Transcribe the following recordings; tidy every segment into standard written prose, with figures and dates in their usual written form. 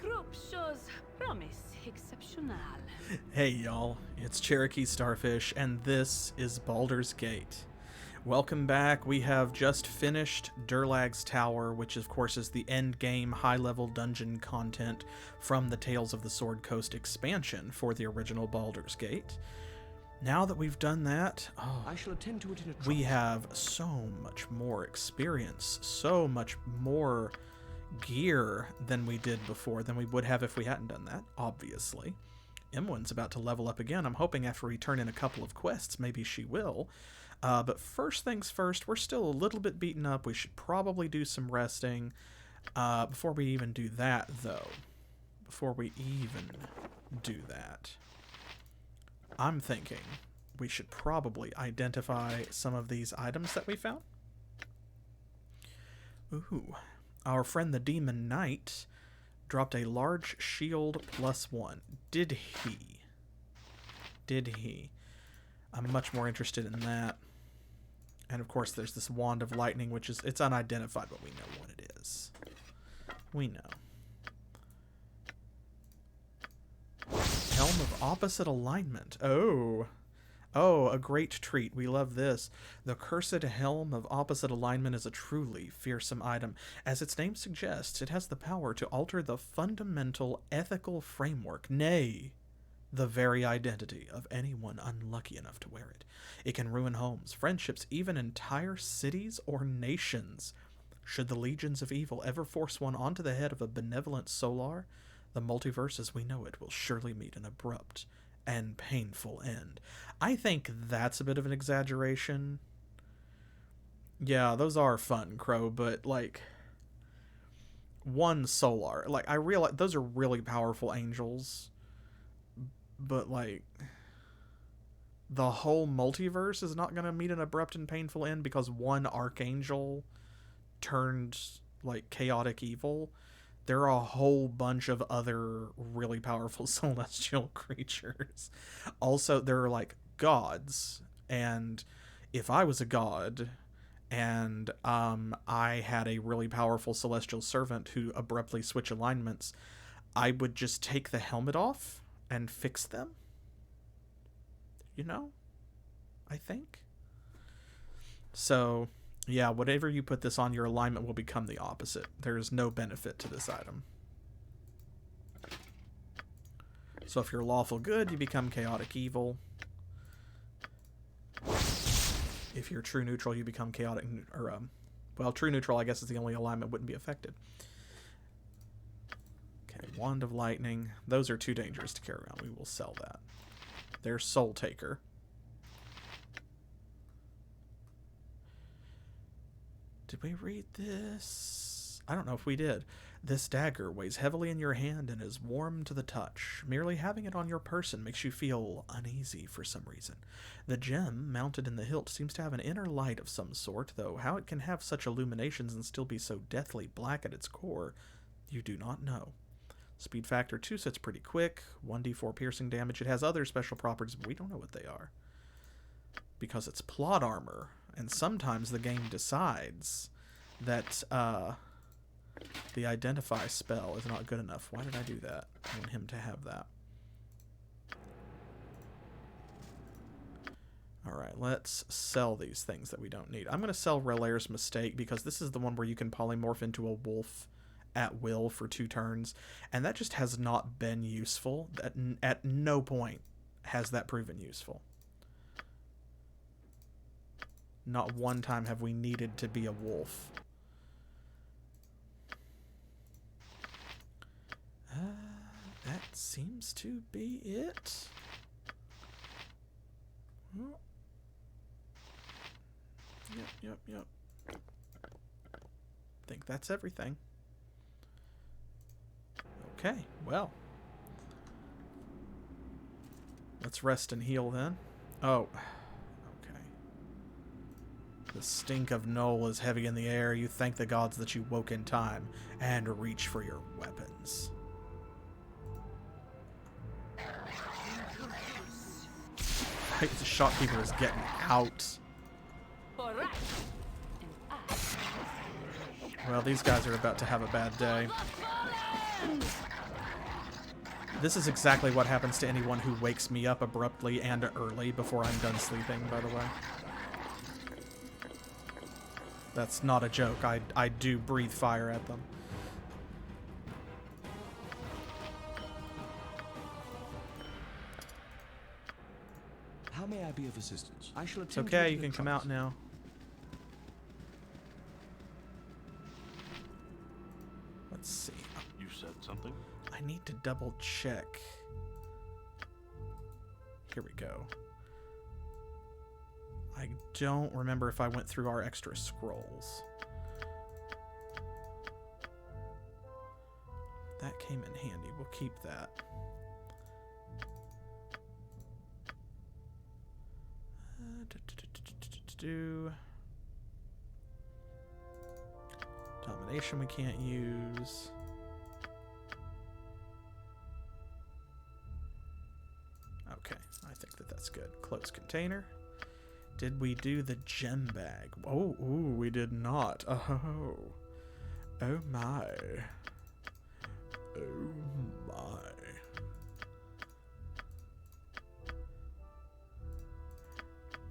group shows promise exceptional. Hey y'all, it's CherokeeStarfish, and this is Baldur's Gate. Welcome back. We have just finished Durlag's Tower, which of course is the end-game high-level dungeon content from the Tales of the Sword Coast expansion for the original Baldur's Gate. Now that we've done that, I shall attend to it in a we have so much more experience, so much more gear than we did before, than we would have if we hadn't done that, obviously. Imwen's about to level up again. I'm hoping after we turn in a couple of quests, maybe she will. But first things first, we're still a little bit beaten up. We should probably do some resting. Before we even do that, though, I'm thinking we should probably identify some of these items that we found. Ooh. Our friend the Demon Knight dropped a large shield +1. Did he? I'm much more interested in that. And of course there's this Wand of Lightning, which is, it's unidentified, but we know what it is. We know. Helm of Opposite Alignment. Oh, a great treat. We love this. The Cursed Helm of Opposite Alignment is a truly fearsome item. As its name suggests, it has the power to alter the fundamental ethical framework, nay, the very identity of anyone unlucky enough to wear it. It can ruin homes, friendships, even entire cities or nations. Should the legions of evil ever force one onto the head of a benevolent Solar, the multiverse as we know it will surely meet an abrupt and painful end. I think that's a bit of an exaggeration. Yeah, those are fun, Crow, but like one Solar, like I realize those are really powerful angels, but like the whole multiverse is not going to meet an abrupt and painful end because one archangel turned like chaotic evil. There are a whole bunch of other really powerful celestial creatures. Also, there are like gods, and if I was a god and I had a really powerful celestial servant who abruptly switch alignments, I would just take the helmet off and fix them. You know? I think. So yeah, whatever you put this on, your alignment will become the opposite. There's no benefit to this item. So if you're lawful good, you become chaotic evil. If you're true neutral, you become chaotic, or well, true neutral, I guess, is the only alignment wouldn't be affected. Okay, Wand of Lightning. Those are too dangerous to carry around. We will sell that. There's Soul Taker. Did we read this? I don't know if we did. This dagger weighs heavily in your hand and is warm to the touch. Merely having it on your person makes you feel uneasy for some reason. The gem mounted in the hilt seems to have an inner light of some sort, though how it can have such illuminations and still be so deathly black at its core, you do not know. Speed factor 2, so it's pretty quick. 1d4 piercing damage. It has other special properties, but we don't know what they are. Because it's plot armor. And sometimes the game decides that the identify spell is not good enough. Why did I do that? I want him to have that. Alright, let's sell these things that we don't need. I'm going to sell Relaire's Mistake because this is the one where you can polymorph into a wolf at will for 2 turns. And that just has not been useful. At no point has that proven useful. Not one time have we needed to be a wolf. That seems to be it. Well, yep. I think that's everything. Okay, well. Let's rest and heal then. Oh. The stink of Null is heavy in the air. You thank the gods that you woke in time and reach for your weapons. Right, the shopkeeper is getting out. Well, these guys are about to have a bad day. This is exactly what happens to anyone who wakes me up abruptly and early before I'm done sleeping, by the way. That's not a joke. I do breathe fire at them. How may I be of assistance? I shall It's attend okay, to it you in can come out trice. now. Let's see. You said something? I need to double check. Here we go. I don't remember if I went through our extra scrolls. That came in handy. We'll keep that. Domination we can't use. Okay, I think that's good. Close container. Did we do the gem bag? Oh, ooh, we did not. Oh. Oh my. Oh my.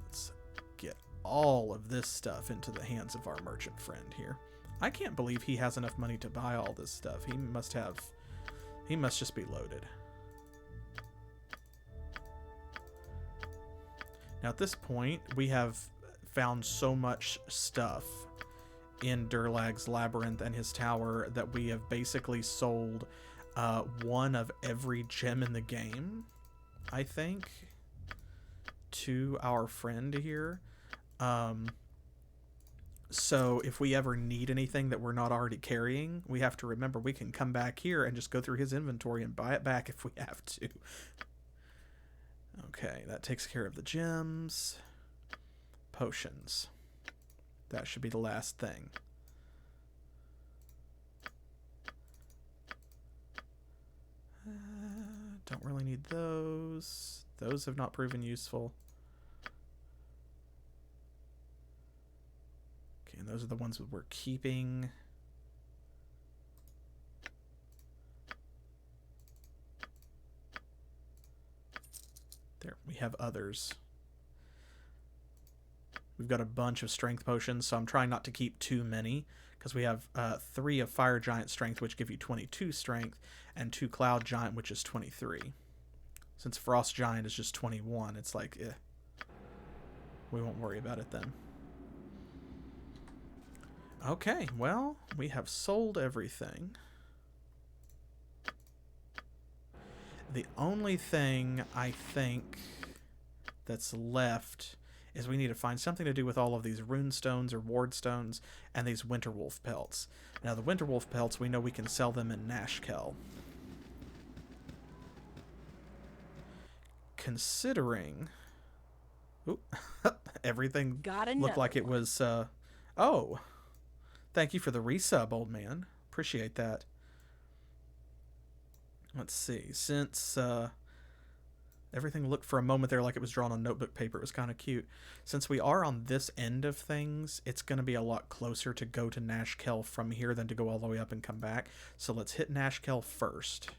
Let's get all of this stuff into the hands of our merchant friend here. I can't believe he has enough money to buy all this stuff. He must just be loaded. Now at this point, we have found so much stuff in Durlag's labyrinth and his tower that we have basically sold one of every gem in the game, I think, to our friend here. So if we ever need anything that we're not already carrying, we have to remember we can come back here and just go through his inventory and buy it back if we have to. Okay, that takes care of the gems. Potions. That should be the last thing. Don't really need those. Those have not proven useful. Okay, and those are the ones that we're keeping. There, we have others. We've got a bunch of strength potions, so I'm trying not to keep too many, because we have 3 of Fire Giant Strength, which give you 22 strength, and 2 Cloud Giant, which is 23. Since Frost Giant is just 21, it's like, eh. We won't worry about it then. Okay, well, we have sold everything. The only thing I think that's left is we need to find something to do with all of these rune stones or ward stones and these Winterwolf pelts. Now the Winterwolf pelts, we know we can sell them in Nashkel. Considering... Ooh, everything looked like it was... oh! Thank you for the resub, old man. Appreciate that. Let's see. Since everything looked for a moment there like it was drawn on notebook paper, it was kind of cute. Since we are on this end of things, it's going to be a lot closer to go to Nashkel from here than to go all the way up and come back. So let's hit Nashkel first.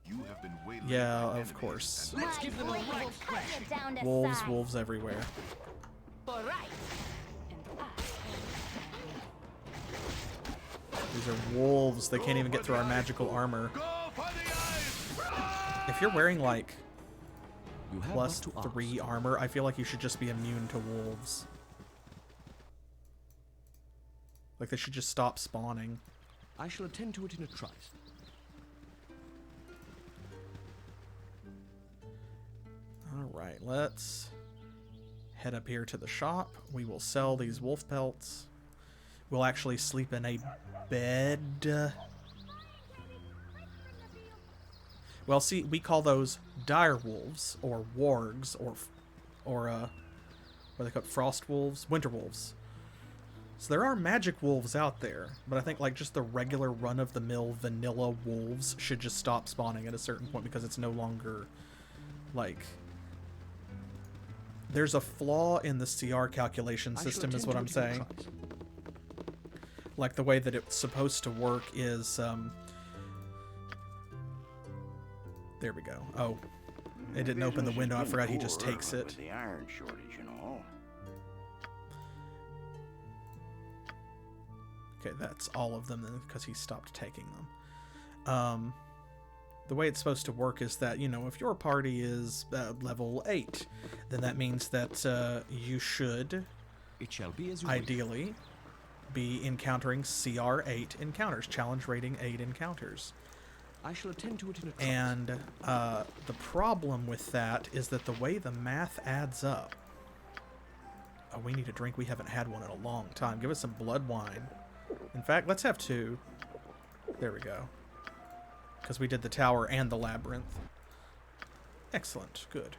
You have been waylaid Yeah, by of course. Let's give them a right crash. Wolves everywhere. All right. These are wolves. They can't even get through our magical armor. If you're wearing like plus 3 armor, I feel like you should just be immune to wolves. Like they should just stop spawning. I shall attend to it in a trice. Alright, let's head up here to the shop. We will sell these wolf pelts. We'll actually sleep in a bed. Well, see, we call those dire wolves, or wargs, or what are they called? Frost wolves? Winter wolves. So there are magic wolves out there, but I think like just the regular run-of-the-mill vanilla wolves should just stop spawning at a certain point because it's no longer, like... There's a flaw in the CR calculation system is what I'm saying. Like the way that it's supposed to work is There we go. Oh, it didn't open the window. I forgot he just takes it. With the iron shortage, you know. Okay, that's all of them then, because he stopped taking them. The way it's supposed to work is that, you know, if your party is level 8, then that means that you should, It shall be as you ideally, be encountering CR 8 encounters, challenge rating 8 encounters. I shall attend to it in a trice. And the problem with that is that the way the math adds up... Oh, we need a drink. We haven't had one in a long time. Give us some blood wine. In fact, let's have 2. There we go. Because we did the tower and the labyrinth. Excellent. Good.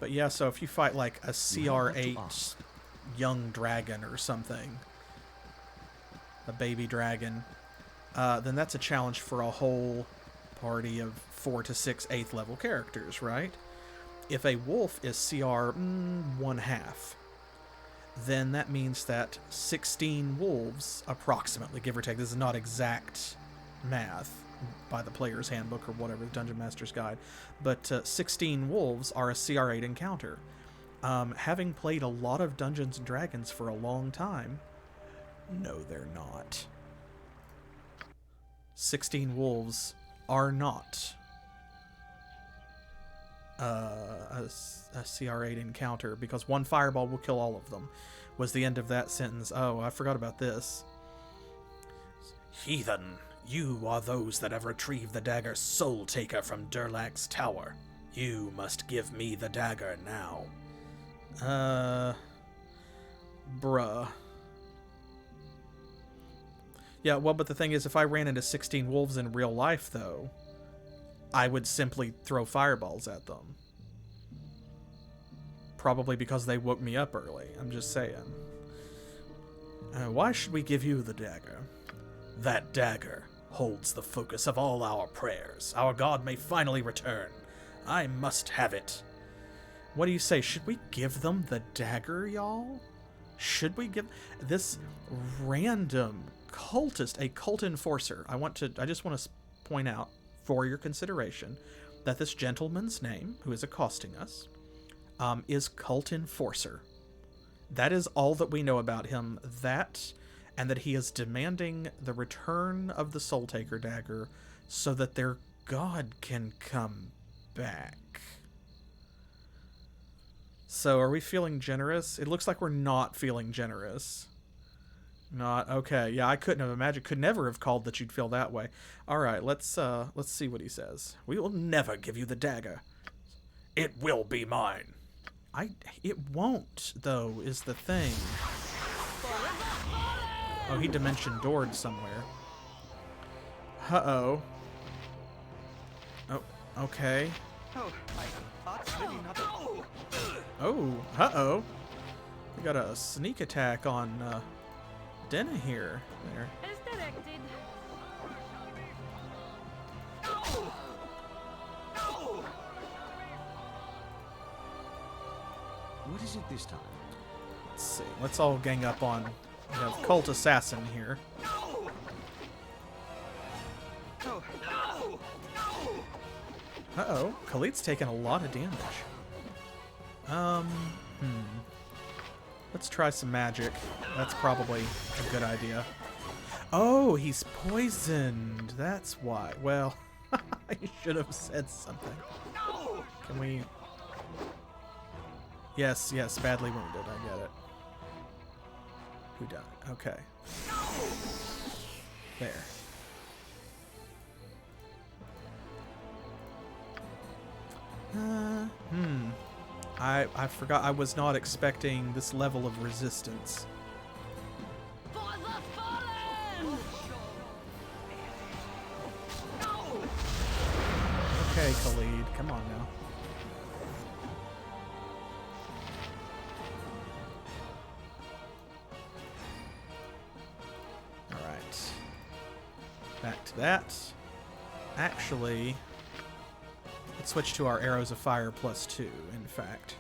But yeah, so if you fight like a CR8 young dragon or something, a baby dragon, then that's a challenge for a whole party of 4 to 6 8th level characters, right? If a wolf is CR 1/2, then that means that 16 wolves, approximately, give or take, this is not exact math by the player's handbook or whatever, the Dungeon Master's Guide, but 16 wolves are a CR8 encounter. Having played a lot of Dungeons and Dragons for a long time, no, they're not. 16 wolves are not a CR8 encounter, because one fireball will kill all of them, was the end of that sentence. Oh, I forgot about this. Heathen, you are those that have retrieved the dagger Soul Taker from Durlac's tower. You must give me the dagger now. Bruh. Yeah, well, but the thing is, if I ran into 16 wolves in real life, though, I would simply throw fireballs at them. Probably because they woke me up early. I'm just saying. Why should we give you the dagger? That dagger holds the focus of all our prayers. Our god may finally return. I must have it. What do you say? Should we give them the dagger, y'all? Should we give this random cultist, a cult enforcer? I just want to point out for your consideration that this gentleman's name, who is accosting us, is Cult Enforcer. That is all that we know about him. That, and that he is demanding the return of the Soul Taker dagger so that their god can come back. So, are we feeling generous? It looks like we're not feeling generous. Not okay. Yeah, I couldn't have imagined. Could never have called that you'd feel that way. All right, let's see what he says. We will never give you the dagger. It will be mine. It won't, though, is the thing. Oh, he dimension doored somewhere. Uh-oh. Oh, okay. Oh, uh-oh. We got a sneak attack on, Denna here. There. As directed. What is it this time? Let's see. Let's all gang up on, you know, Cult Assassin here. Uh-oh. Khalid's taking a lot of damage. Let's try some magic. That's probably a good idea. Oh, he's poisoned. That's why. Well, I should have said something. Can we... Yes, badly wounded. I get it. Who died? Okay. There. I forgot. I was not expecting this level of resistance. For the fallen! Okay, Khalid, come on now. Alright. Back to that. Actually, let's switch to our arrows of fire +2, in fact.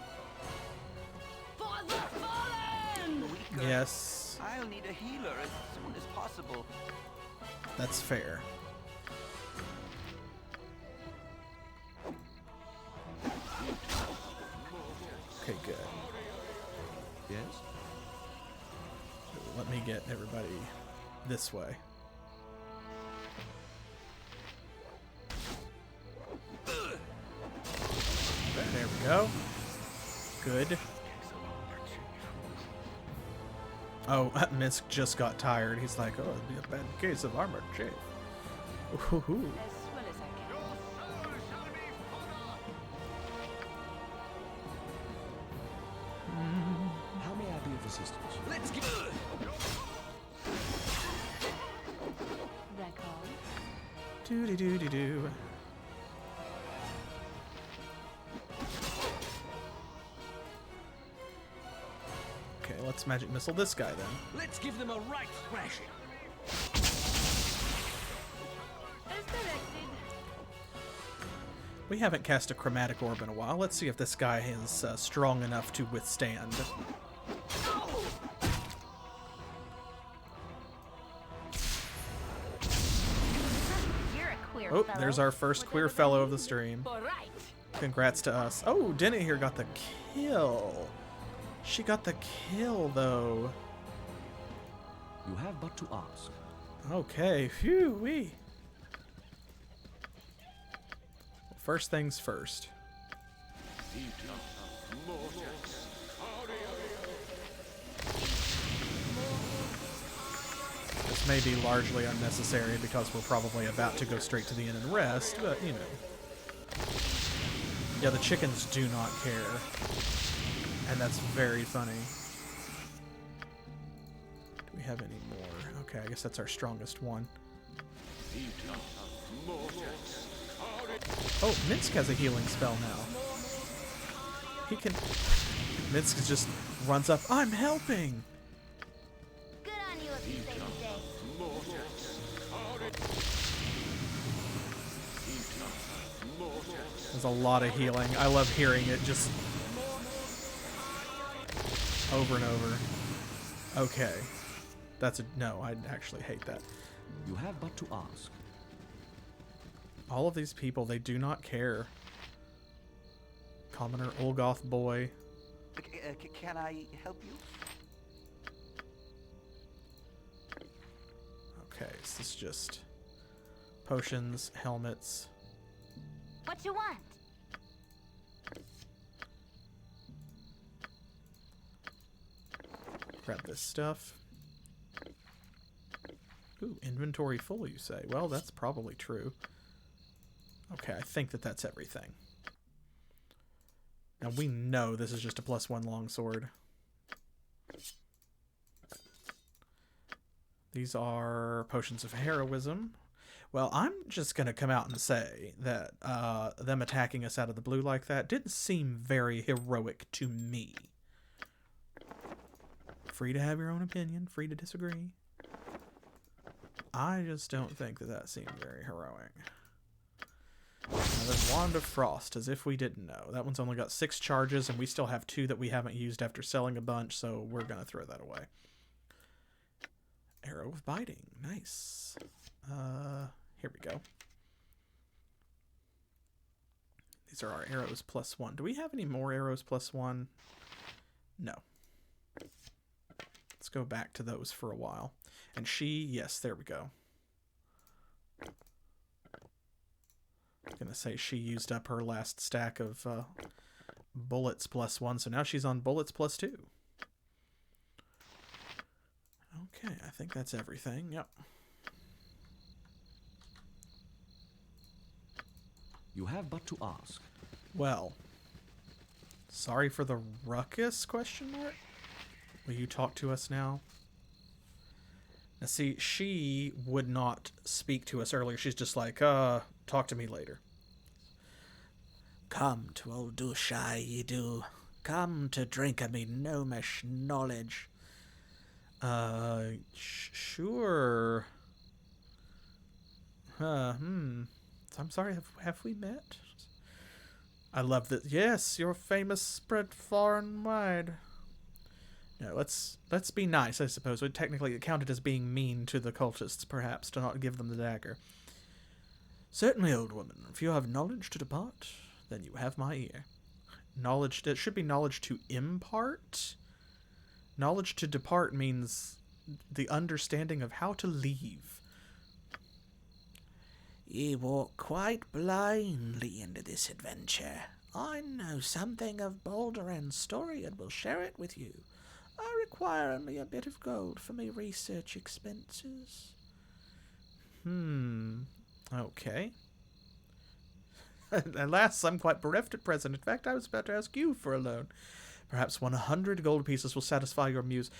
For the fallen! Yes, I'll need a healer as soon as possible. that's fair. get everybody this way. There we go. Good. Oh, Misk just got tired. He's like, oh, it'd be a bad case of armor chafe. Ooh. As well as I can. How may I be of assistance? Let's get. That all? Doo-doo-doo-doo-doo. Okay, let's magic missile this guy then. Let's give them a right thrashing. As directed. We haven't cast a chromatic orb in a while. Let's see if this guy is strong enough to withstand. You're a queer Oh, fellow. there's our first queer fellow of the stream. All right. Congrats to us. Oh, Denny here got the kill. She got the kill, though. You have but to ask. Okay, phew-wee. First things first. This may be largely unnecessary because we're probably about to go straight to the inn and rest, but, you know. Yeah, the chickens do not care. And that's very funny. Do we have any more? Okay, I guess that's our strongest one. Oh, Minsk has a healing spell now. He can... Minsk just runs up. I'm helping! Good on you if you say today. There's a lot of healing. I love hearing it just... over and over. Okay. That's a... No, I actually hate that. You have but to ask. All of these people, they do not care. Commoner, Olgoth boy. Can I help you? Okay, so this is just... potions, helmets. What you want? Grab this stuff. Ooh, inventory full, you say? Well, that's probably true. Okay, I think that that's everything. Now, we know this is just a +1 longsword. These are potions of heroism. Well, I'm just going to come out and say that them attacking us out of the blue like that didn't seem very heroic to me. Free to have your own opinion, free to disagree. I just don't think that that seemed very heroic. Another Wand of Frost, as if we didn't know. That one's only got 6 charges, and we still have 2 that we haven't used after selling a bunch, so we're going to throw that away. Arrow of Biting. Nice. Here we go. These are our arrows +1. Do we have any more arrows +1? No. Let's go back to those for a while. And she, yes, there we go. I was going to say she used up her last stack of bullets +1, so now she's on bullets +2. Okay, I think that's everything. Yep. You have but to ask. Well, sorry for the ruckus, question mark? Will you talk to us now? Now see, she would not speak to us earlier. She's just like, talk to me later. Come to old Dushai, ye do. Come to drink of me gnomish knowledge. Sure. I'm sorry, have we met? I love that. Yes, your famous spread far and wide. No, let's be nice, I suppose. Would technically it counted as being mean to the cultists, perhaps, to not give them the dagger. Certainly, old woman. If you have knowledge to depart, then you have my ear. Knowledge, it should be knowledge to impart. Knowledge to depart means the understanding of how to leave. Ye walk quite blindly into this adventure. I know something of Baldur and story and will share it with you. I require only a bit of gold for my research expenses. Okay. Alas, I'm quite bereft at present. In fact, I was about to ask you for a loan. Perhaps 100 gold pieces will satisfy your muse.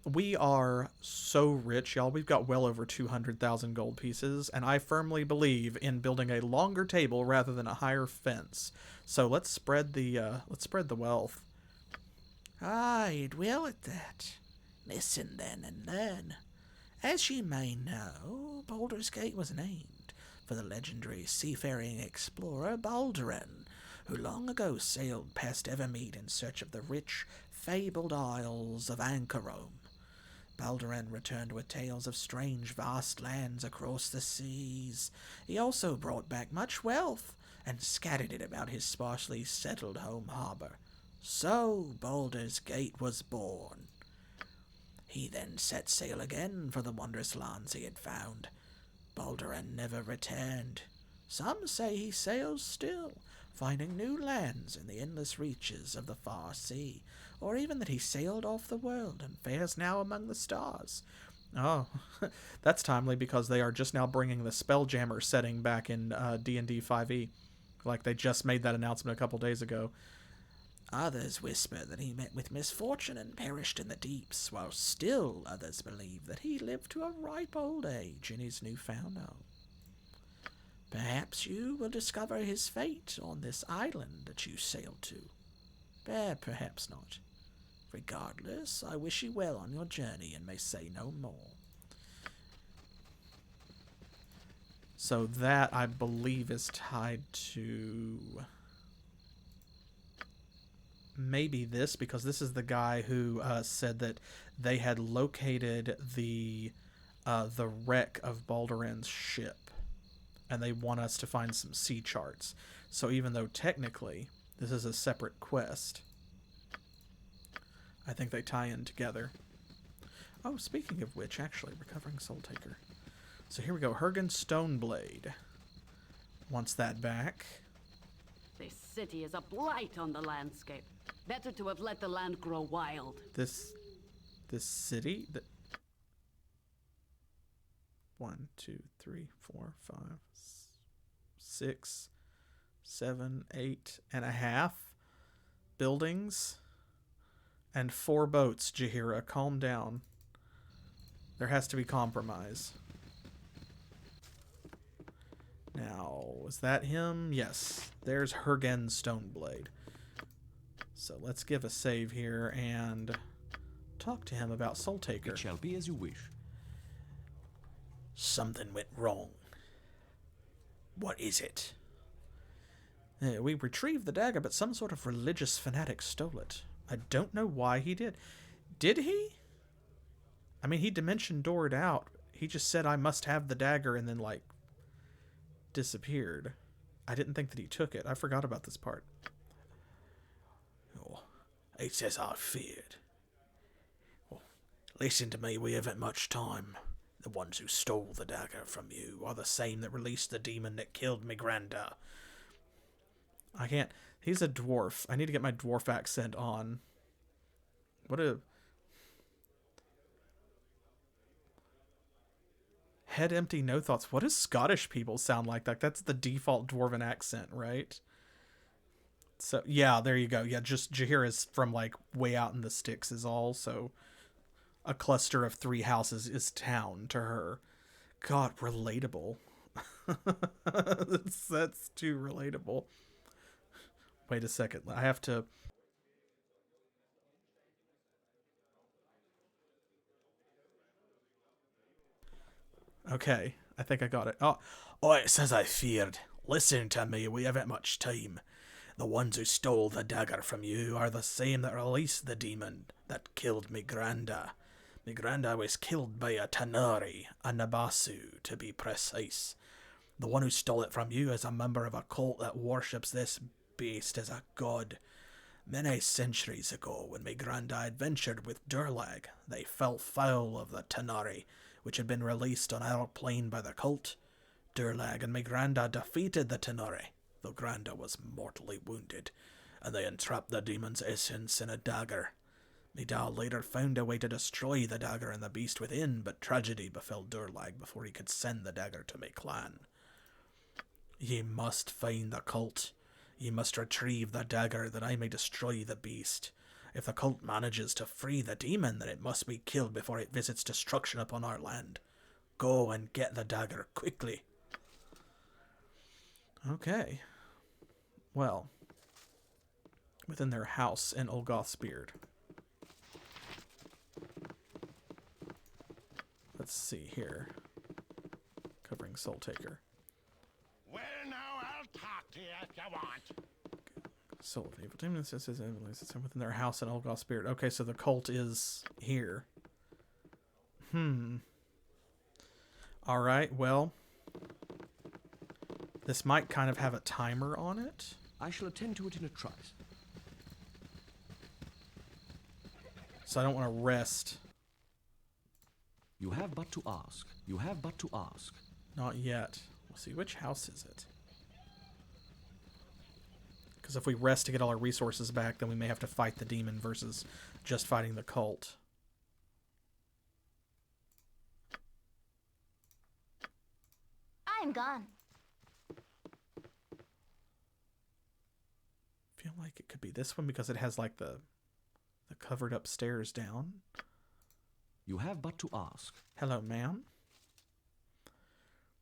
We are so rich, y'all. We've got well over 200,000 gold pieces, and I firmly believe in building a longer table rather than a higher fence. So let's spread the wealth. I'd will at that. Listen then and learn. As ye may know, Baldur's Gate was named for the legendary seafaring explorer Baldurin, who long ago sailed past Evermead in search of the rich, fabled isles of Anchorome. Baldurin returned with tales of strange, vast lands across the seas. He also brought back much wealth and scattered it about his sparsely settled home harbor. So Baldur's Gate was born. He then set sail again for the wondrous lands he had found. Baldurin never returned. Some say he sails still, finding new lands in the endless reaches of the far sea, or even that he sailed off the world and fares now among the stars. Oh, that's timely because they are just now bringing the Spelljammer setting back in D&D 5e. Like they just made that announcement a couple days ago. Others whisper that he met with misfortune and perished in the deeps, while still others believe that he lived to a ripe old age in his newfound home. Perhaps you will discover his fate on this island that you sailed to. Perhaps not. Regardless, I wish you well on your journey and may say no more. So that, I believe, is tied to maybe this, because this is the guy who said that they had located the wreck of Baldurin's ship, and they want us to find some sea charts. So even though technically this is a separate quest, I think they tie in together. Oh, speaking of which, actually, recovering Soul Taker. So here we go. Hergen Stoneblade wants that back. This city is a blight on the landscape. Better to have let the land grow wild. This city? 1, 2, 3, 4, 5, 6, 7, 8.5 buildings and 4 boats. Jaheira, calm down. There has to be compromise. Now, is that him? Yes. There's Hergen Stoneblade. So let's give a save here and talk to him about Soul Taker. It shall be as you wish. Something went wrong. What is it? We retrieved the dagger, but some sort of religious fanatic stole it. I don't know why he did. Did he? I mean, he dimension doored out. He just said, I must have the dagger, and then, like, disappeared. I didn't think that he took it. I forgot about this part. Oh, it's as I feared. Well, listen to me, we haven't much time. The ones who stole the dagger from you are the same that released the demon that killed me granda. I can't. He's a dwarf. I need to get my dwarf accent on. What a... Head empty, no thoughts. What do Scottish people sound like? That's the default dwarven accent, right? So, yeah, there you go. Yeah, just Jaheira's from, like, way out in the sticks is all, so a cluster of 3 houses is town to her. God, relatable. That's too relatable. Wait a second. I have to... Okay, I think I got it. Oh, It's as I feared. Listen to me, we haven't much time. The ones who stole the dagger from you are the same that released the demon that killed me granda. Me granda was killed by a Tanari, a Nabasu, to be precise. The one who stole it from you is a member of a cult that worships this beast as a god. Many centuries ago, when my granddad ventured with Durlag, they fell foul of the Tyranny, which had been released on our plane by the cult. Durlag and my granddad defeated the Tyranny, though Granda was mortally wounded, and they entrapped the demon's essence in a dagger. My dad later found a way to destroy the dagger and the beast within, but tragedy befell Durlag before he could send the dagger to my clan. Ye must find the cult. Ye must retrieve the dagger that I may destroy the beast. If the cult manages to free the demon, then it must be killed before it visits destruction upon our land. Go and get the dagger quickly. Okay. Well, within their house in Olgoth's Beard. Let's see here. Covering Soul Taker. Well, now I'll talk to you if you want. Soul of Evil Demons. This is within their house in Olgoth's Beard. Okay, so the cult is here. Alright, well. This might kind of have a timer on it. I shall attend to it in a trice. So I don't want to rest. You have but to ask. You have but to ask. Not yet. We'll see. Which house is it? Because if we rest to get all our resources back, then we may have to fight the demon versus just fighting the cult. I'm gone. I feel like it could be this one because it has like the covered up stairs down. You have but to ask. Hello, ma'am.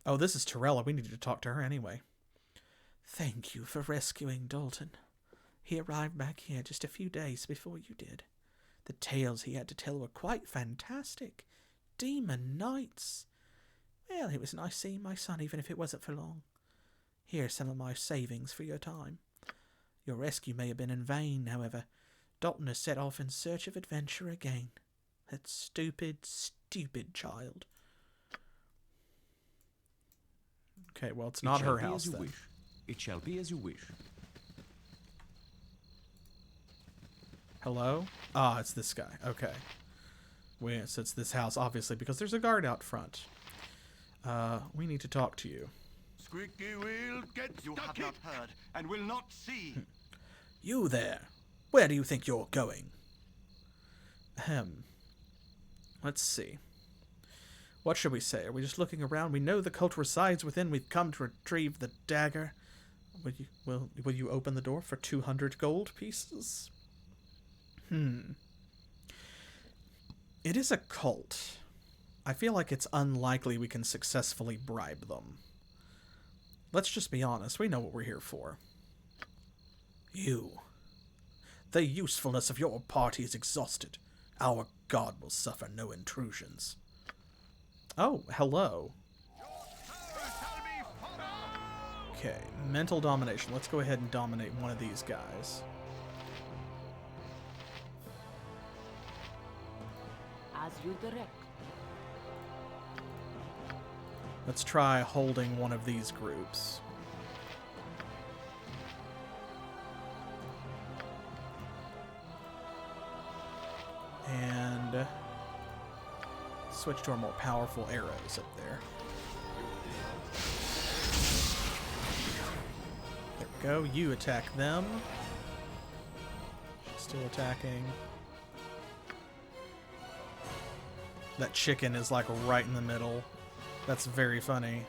Oh, this is Torella. We needed to talk to her anyway. Thank you for rescuing Dalton. He arrived back here just a few days before you did. The tales he had to tell were quite fantastic. Demon knights. Well, it was nice seeing my son, even if it wasn't for long. Here's some of my savings for your time. Your rescue may have been in vain, however. Dalton has set off in search of adventure again. That stupid, stupid child. Okay, well, it's not her house then. Wish. It shall be as you wish. Hello? Ah, it's this guy. Okay. So it's this house, obviously, because there's a guard out front. We need to talk to you. Squeaky wheel gets You have not heard and will not see. You there. Where do you think you're going? Ahem. Let's see. What should we say? Are we just looking around? We know the cult resides within. We've come to retrieve the dagger. Will you open the door for 200 gold pieces? It is a cult. I feel like it's unlikely we can successfully bribe them. Let's just be honest. We know what we're here for. You. The usefulness of your party is exhausted. Our god will suffer no intrusions. Oh, hello. Okay, mental domination. Let's go ahead and dominate one of these guys. As you direct. Let's try holding one of these groups. And switch to our more powerful arrows up there. There we go. You attack them. She's still attacking. That chicken is like right in the middle. That's very funny.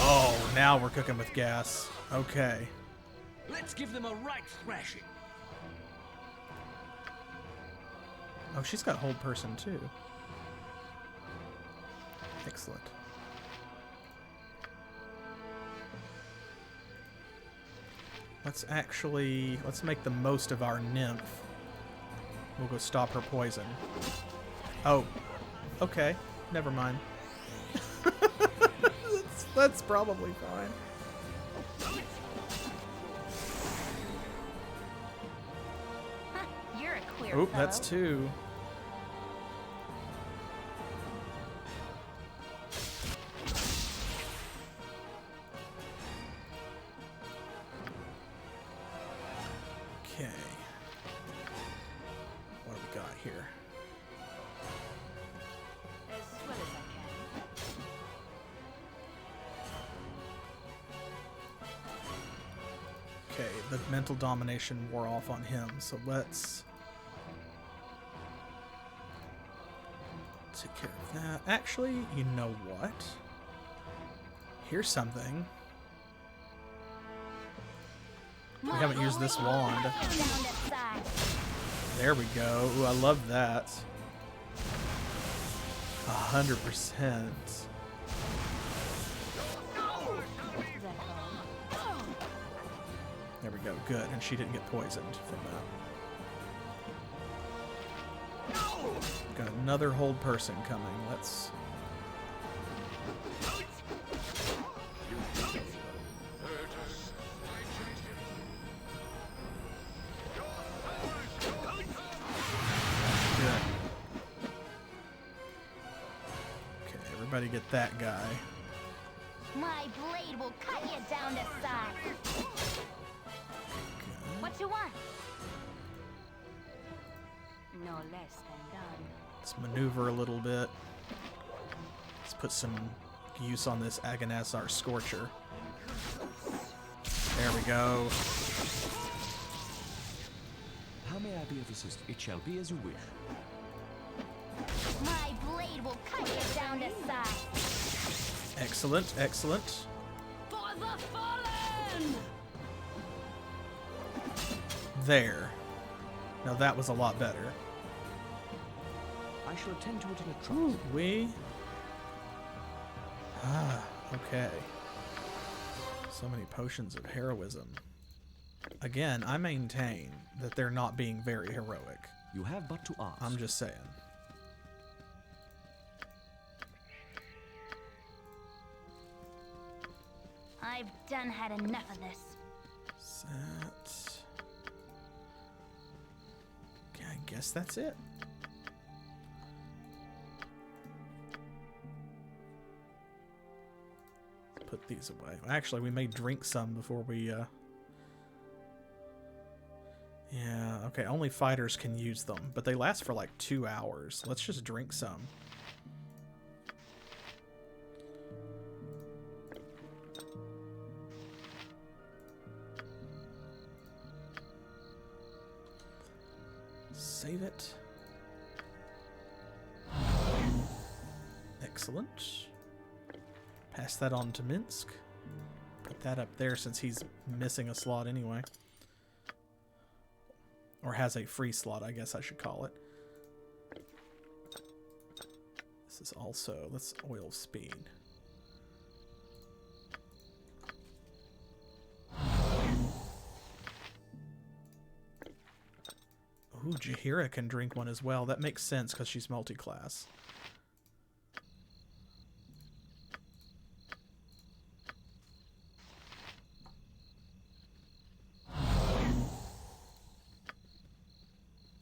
Oh, now we're cooking with gas. Okay. Let's give them a right thrashing. Oh, she's got hold person too. Excellent. Let's make the most of our nymph. We'll go stop her poison. Oh, okay. Never mind. that's probably fine. You're a queer Oop, fellow. that's two. Okay. What do we got here? As well as I can. Okay, the mental domination wore off on him, so let's take care of that. Actually, you know what? Here's something. We haven't used this wand. Down the side. There we go. Ooh, I love that. 100%. There we go. Good. And she didn't get poisoned from that. Got another hold person coming. Let's... Good. Okay, everybody get that guy. My blade will cut you down to size. What you want? No less than done. Let's maneuver a little bit. Let's put some use on this Agonasar Scorcher. There we go. How may I be of assistance? It shall be as you wish. My blade will cut you down to size. Excellent, excellent. For the fallen! There. Now that was a lot better. I shall attend to it in a trice. Ooh, we... Ah, okay. So many potions of heroism. Again, I maintain that they're not being very heroic. You have but to ask. I'm just saying. I've done had enough of this. Set. Okay, I guess that's it. Put these away. Actually, we may drink some before we, Yeah, okay, only fighters can use them, but they last for like 2 hours. Let's just drink some. Save it. Excellent. Pass that on to Minsk. Put that up there since he's missing a slot anyway. Or has a free slot, I guess I should call it. This is also, let's oil speed. Ooh, Jaheira can drink one as well. That makes sense because she's multi-class.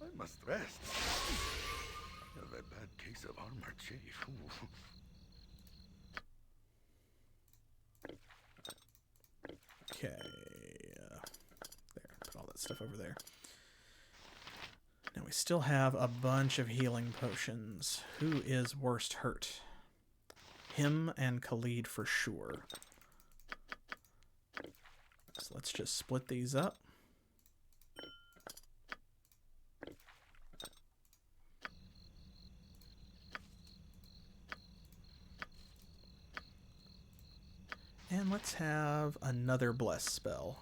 I must rest. I have a bad case of armor chafe. Ooh. Okay. There. Put all that stuff over there. Now we still have a bunch of healing potions. Who is worst hurt? Him and Khalid for sure. So let's just split these up. And let's have another bless spell.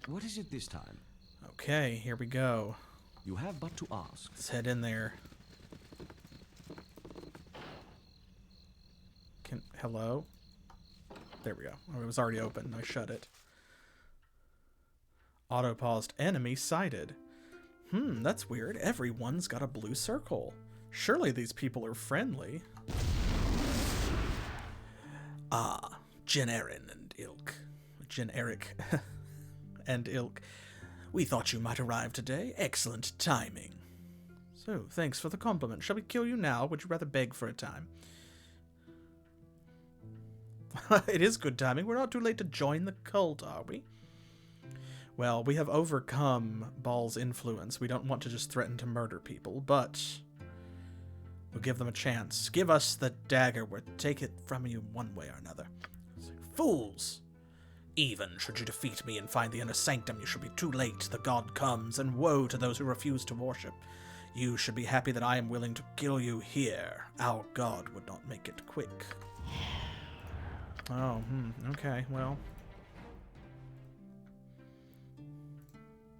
What is it this time? Okay, here we go. You have but to ask. Let's head in there. Hello? There we go. Oh, it was already open. I shut it. Auto-paused. Enemy sighted. That's weird. Everyone's got a blue circle. Surely these people are friendly. Ah, Eryk and Ilk. Eryk and Ilk. We thought you might arrive today. Excellent timing. So, thanks for the compliment. Shall we kill you now? Would you rather beg for a time? It is good timing. We're not too late to join the cult, are we? Well, we have overcome Baal's influence. We don't want to just threaten to murder people, but we'll give them a chance. Give us the dagger. We'll take it from you one way or another. Fools! Even should you defeat me and find the inner sanctum, you shall be too late. The god comes, and woe to those who refuse to worship. You should be happy that I am willing to kill you here. Our god would not make it quick. Oh, okay, well.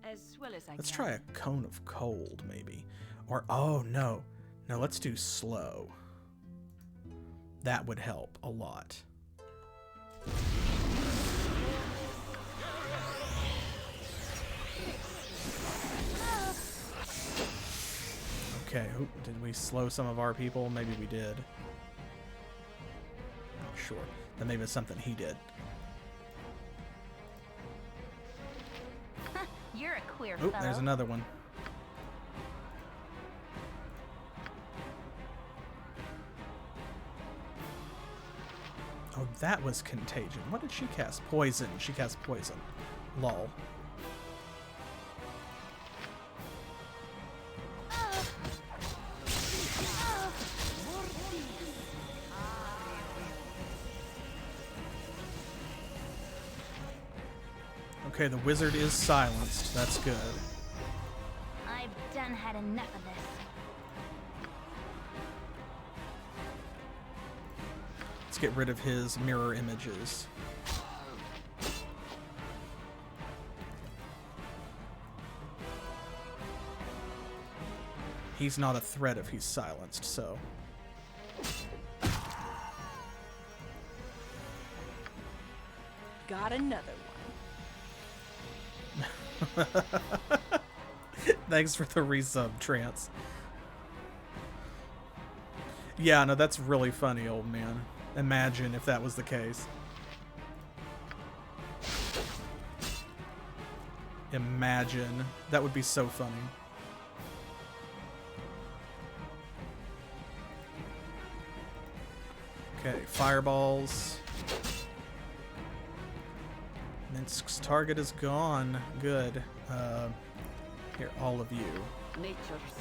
As well as I Let's can. try a cone of cold, maybe. Or, oh, no. No, let's do slow. That would help a lot. Okay, did we slow some of our people? Maybe we did. Not sure. Then maybe it's something he did. You're a queer Oh, fellow. there's another one. Oh, that was contagion. What did she cast? Poison. She cast poison. Lol. Okay, the wizard is silenced. That's good. I've done had enough of this. Let's get rid of his mirror images. He's not a threat if he's silenced, so... Got another one. Thanks for the resub, Trance. Yeah, no, that's really funny, old man. Imagine if that was the case. Imagine. That would be so funny. Okay, fireballs. Minsk's target is gone. Good. Here, all of you. Nature's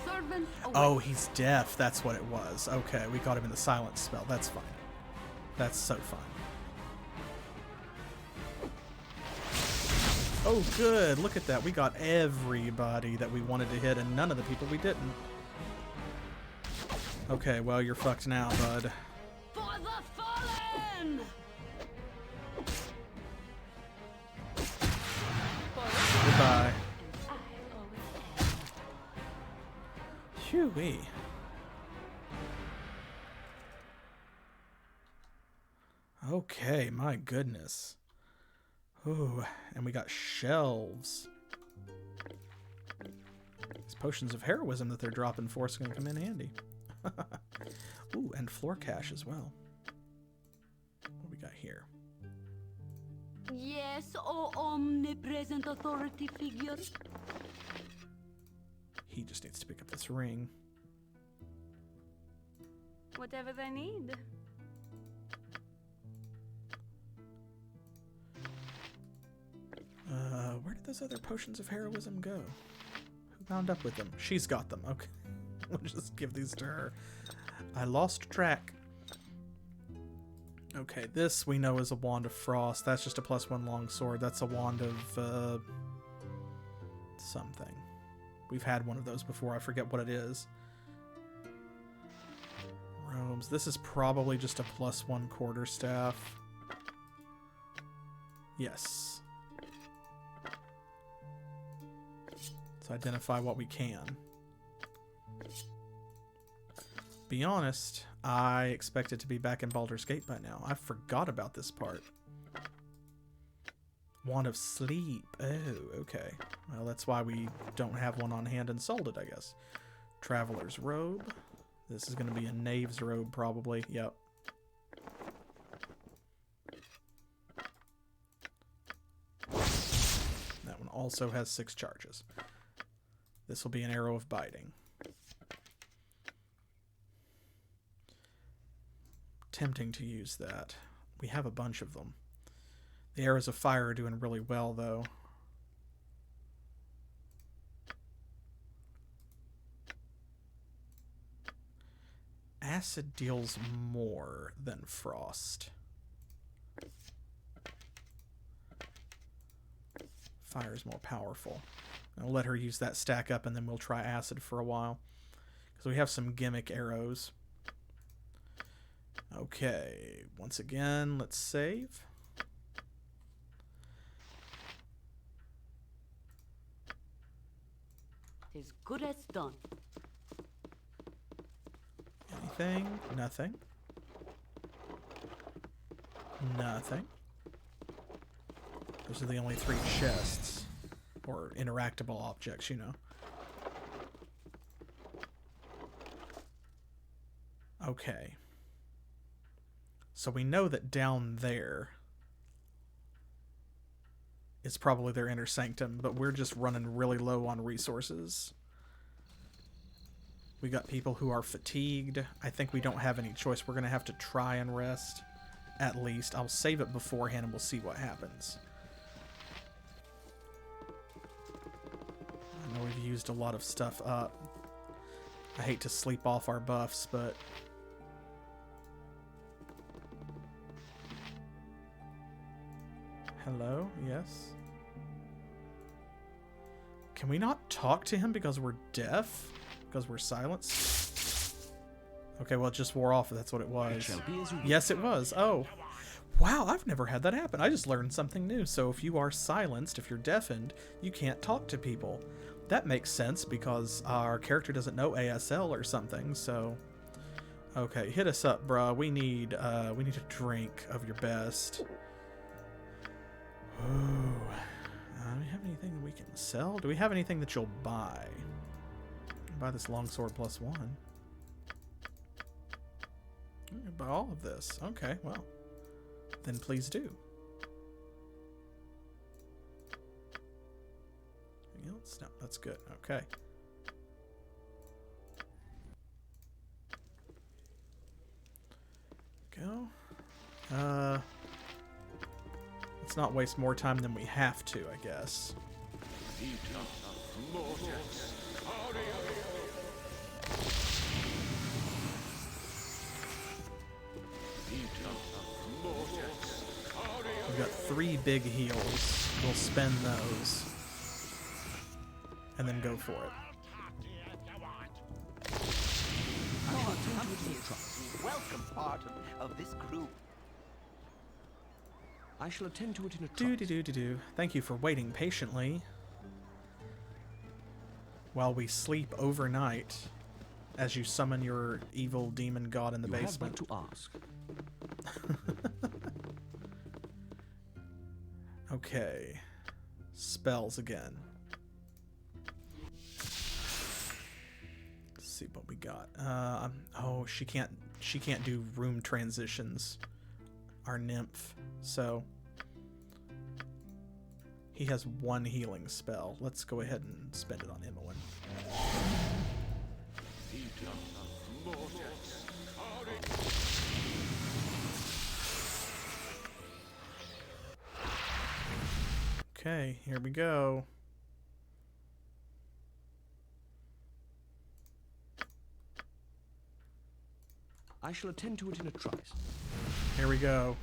servant Oh, he's deaf. That's what it was. Okay, we got him in the silence spell. That's fine. That's so fine. Oh, good. Look at that. We got everybody that we wanted to hit and none of the people we didn't. Okay, well, you're fucked now, bud. For the fallen! Goodbye. Phew-wee. Okay, my goodness. Ooh, and we got shelves. These potions of heroism that they're dropping for us are going to come in handy. Ooh, and floor cash as well. What do we got here? Yes, oh omnipresent authority figure. He just needs to pick up this ring. Whatever they need. Where did those other potions of heroism go? Who wound up with them? She's got them. Okay. We'll just give these to her. I lost track. Okay, this we know is a Wand of Frost. That's just a +1 longsword. That's a Wand of, something. We've had one of those before. I forget what it is. Robes. This is probably just a +1 quarterstaff. Yes. Let's identify what we can. Be honest, I expected to be back in Baldur's Gate by now. I forgot about this part. Wand of Sleep. Oh, okay. Well, that's why we don't have one on hand and sold it, I guess. Traveler's Robe. This is going to be a Knave's Robe, probably. Yep. That one also has 6 charges. This will be an Arrow of Biting. Tempting to use that. We have a bunch of them. The arrows of fire are doing really well, though. Acid deals more than frost. Fire is more powerful. I'll let her use that stack up, and then we'll try acid for a while. Because we have some gimmick arrows. Okay, once again, let's save. As good as done. Anything? Nothing. Nothing. Those are the only 3 chests. Or interactable objects, you know. Okay. So we know that down there is probably their inner sanctum, but we're just running really low on resources. We got people who are fatigued. I think we don't have any choice. We're going to have to try and rest, at least. I'll save it beforehand and we'll see what happens. I know we've used a lot of stuff up. I hate to sleep off our buffs, but... Hello? Yes? Can we not talk to him because we're deaf? Because we're silenced? Okay, well, it just wore off if that's what it was. Yes, it was. Oh. Wow, I've never had that happen. I just learned something new. So if you are silenced, if you're deafened, you can't talk to people. That makes sense because our character doesn't know ASL or something, so... Okay, hit us up, bruh. We need a drink of your best. Ooh. Do we have anything that we can sell? Do we have anything that you'll buy? Buy this longsword +1. Buy all of this. Okay, well. Then please do. Anything else? No, that's good. Okay. Go. Let's not waste more time than we have to, I guess. We've got 3 big heals. We'll spend those. And then go for it. Welcome part of this group. I shall attend to it in a Do. Thank you for waiting patiently while we sleep overnight as you summon your evil demon god in the basement. You have but to ask. Okay. Spells again. Let's see what we got. Oh, she can't do room transitions. Our nymph. So he has 1 healing spell. Let's go ahead and spend it on Imoen. Okay, here we go. I shall attend to it in a trice. Here we go.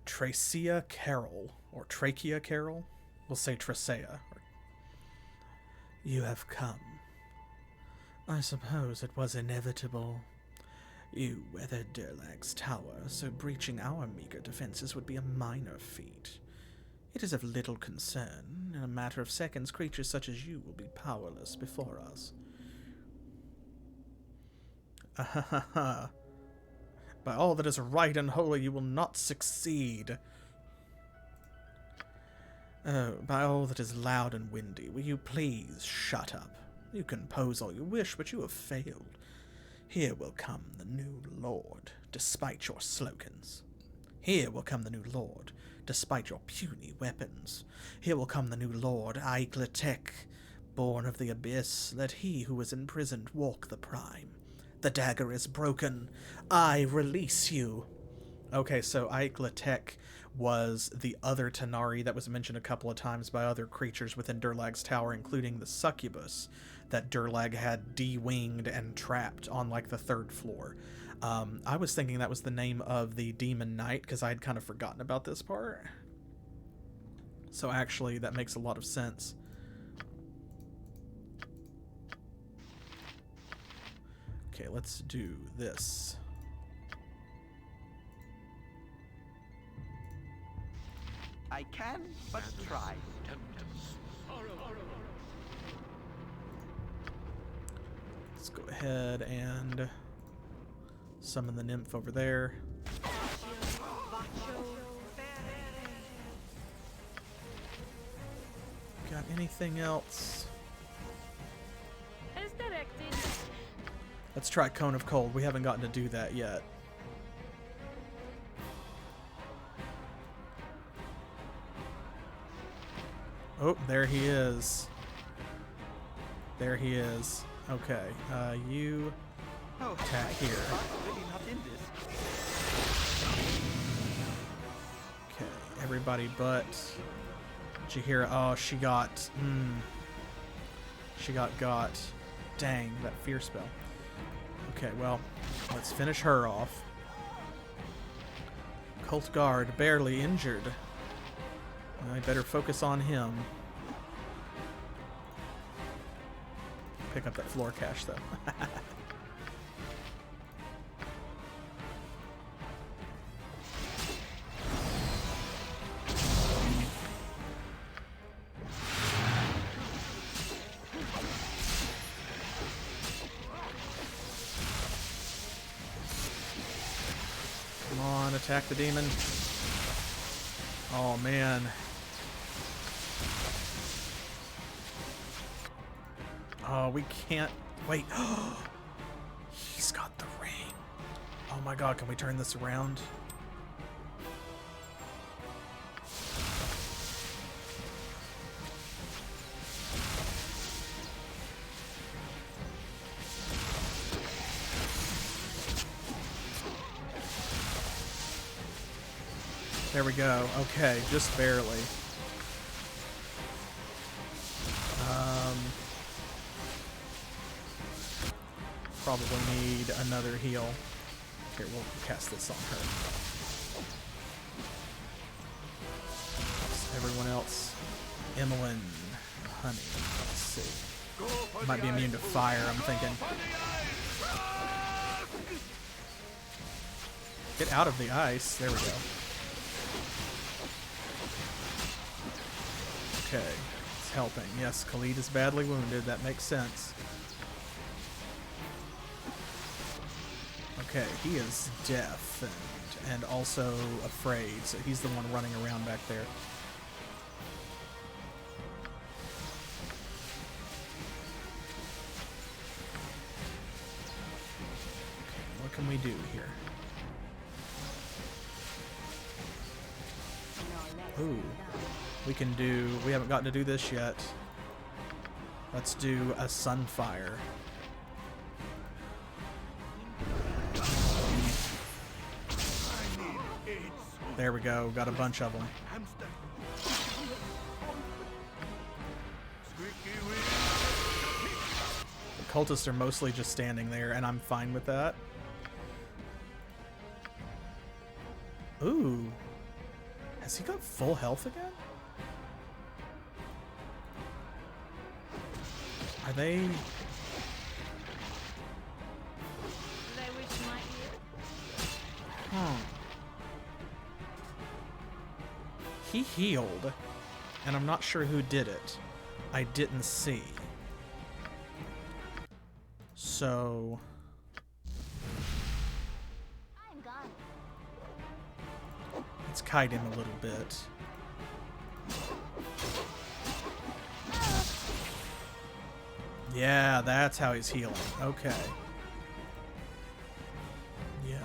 Tracea Carol, or Trachea Carol. We'll say Tracea. You have come. I suppose it was inevitable. You weathered Durlag's tower, so breaching our meager defenses would be a minor feat. It is of little concern. In a matter of seconds, creatures such as you will be powerless before us. Ahahaha. By all that is right and holy, you will not succeed. Oh, by all that is loud and windy, will you please shut up? You can pose all you wish, but you have failed. Here will come the new lord, despite your slogans. Here will come the new lord, despite your puny weapons. Here will come the new lord, Aigletek, born of the abyss. Let he who was imprisoned walk the prime. The dagger is broken. I release you. Okay, so Eikletek was the other Tanari that was mentioned a couple of times by other creatures within Durlag's tower, including the succubus that Durlag had de-winged and trapped on like the 3rd floor. I was thinking that was the name of the demon knight because I had kind of forgotten about this part. So actually, that makes a lot of sense. Okay, let's do this. I can but try. Let's go ahead and summon the nymph over there. Got anything else? As directed. Let's try Cone of Cold. We haven't gotten to do that yet. Oh, there he is. There he is. Okay, you attack here. Really not in this. Okay, everybody but Jahira. Oh, she got... She got. Dang, that fear spell. Okay, well, let's finish her off. Cult Guard, barely injured. I better focus on him. Pick up that floor cache, though. Come on, attack the demon. Oh, man. Oh, we can't... Wait. He's got the ring. Oh my god, can we turn this around? There we go. Okay, just barely. Probably need another heal. Here, we'll cast this on her. Everyone else. Emmeline. Honey. Let's see. Might be immune to fire, I'm thinking. Get out of the ice. There we go. Okay. It's helping. Yes, Khalid is badly wounded. That makes sense. Okay, he is deaf and also afraid, so he's the one running around back there. Okay, what can we do here? Ooh, we haven't gotten to do this yet. Let's do a Sunfire. There we go, got a bunch of them. The cultists are mostly just standing there, and I'm fine with that. Ooh. Has he got full health again? Are they... Huh. He healed, and I'm not sure who did it. I didn't see. So... I'm gone. Let's kite him a little bit. Yeah, that's how he's healing. Okay. Yeah.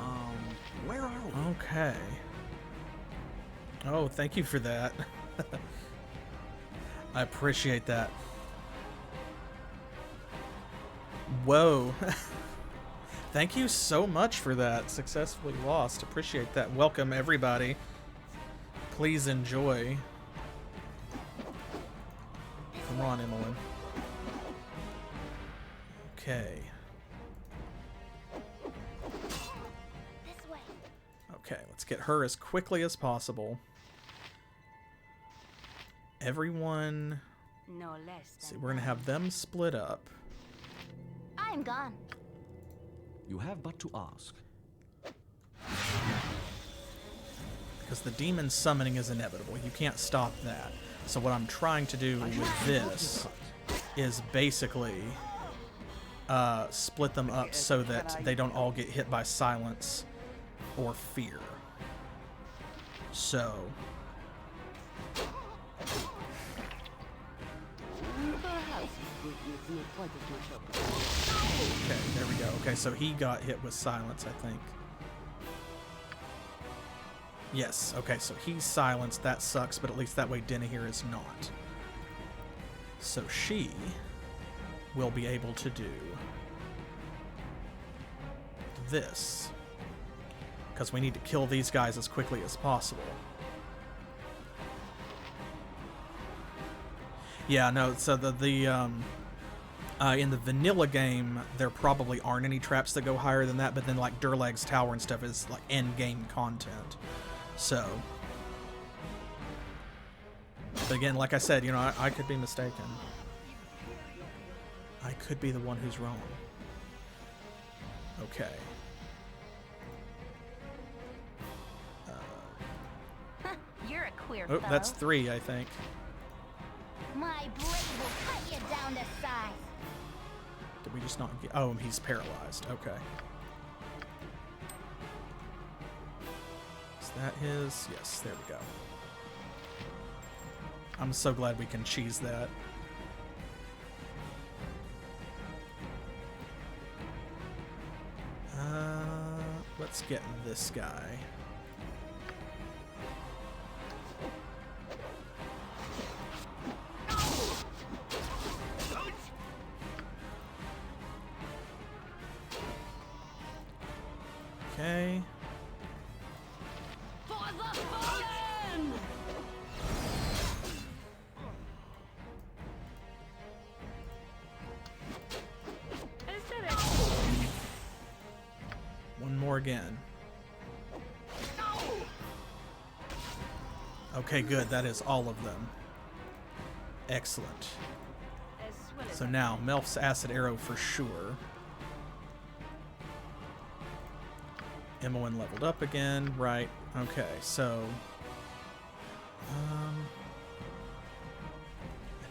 Where are we? Okay. Oh, thank you for that. I appreciate that. Whoa. Thank you so much for that. Successfully lost. Appreciate that. Welcome, everybody. Please enjoy. Come on, Emmeline. Okay. This way. Okay, let's get her as quickly as possible. Everyone... No less See, we're gonna have them split up. I'm gone. You have but to ask. Because the demon summoning is inevitable. You can't stop that. So what I'm trying to do with this is basically split them up so that they don't all get hit by silence or fear. So... Okay, there we go. Okay, so he got hit with silence, I think. Yes, okay, so he's silenced. That sucks, but at least that way Denahir is not. So she will be able to do this. Because we need to kill these guys as quickly as possible. Yeah, no, so in the vanilla game, there probably aren't any traps that go higher than that, but then like Durlag's Tower and stuff is like end-game content. So, but again, like I said, you know, I could be mistaken. I could be the one who's wrong. Okay. You're a queer Oh, fellow. that's 3, I think. My blade will cut you down to size. Did we just not get... Oh, he's paralyzed. Okay. Is that his? Yes, there we go. I'm so glad we can cheese that. Let's get this guy. Okay. For the fallen! One more again. Okay, good. That is all of them. Excellent. So now, Melf's acid arrow for sure. Imoen leveled up again, right? Okay, so I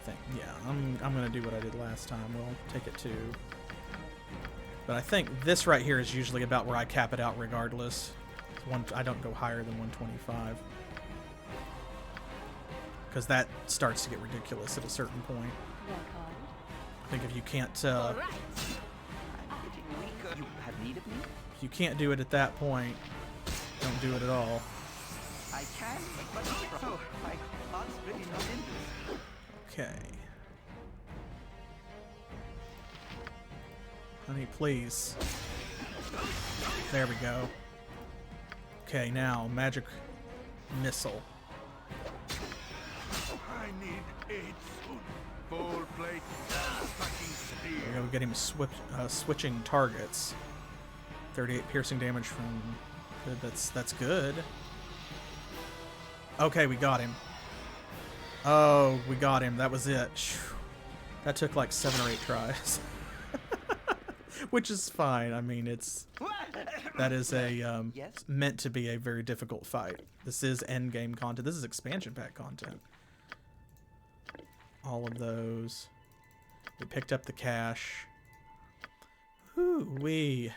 think, yeah, I'm gonna do what I did last time. We'll take it to, but I think this right here is usually about where I cap it out regardless. I don't go higher than 125 because that starts to get ridiculous at a certain point. I think if you can't I'm getting weaker. You have need of me? if you can't do it at that point, don't do it at all. I can, but so my heart's really not in this. Okay. Honey, please. There we go. Okay, now magic missile. I need aid soon. Full plate, fucking spear. There we go. We get him switching targets. 38 piercing damage from. Good. That's good. Okay, we got him. Oh, we got him. That was it. That took like 7 or 8 tries. Which is fine. I mean, that is a Yes? meant to be a very difficult fight. This is end game content. This is expansion pack content. All of those. We picked up the cash. Whoo-wee.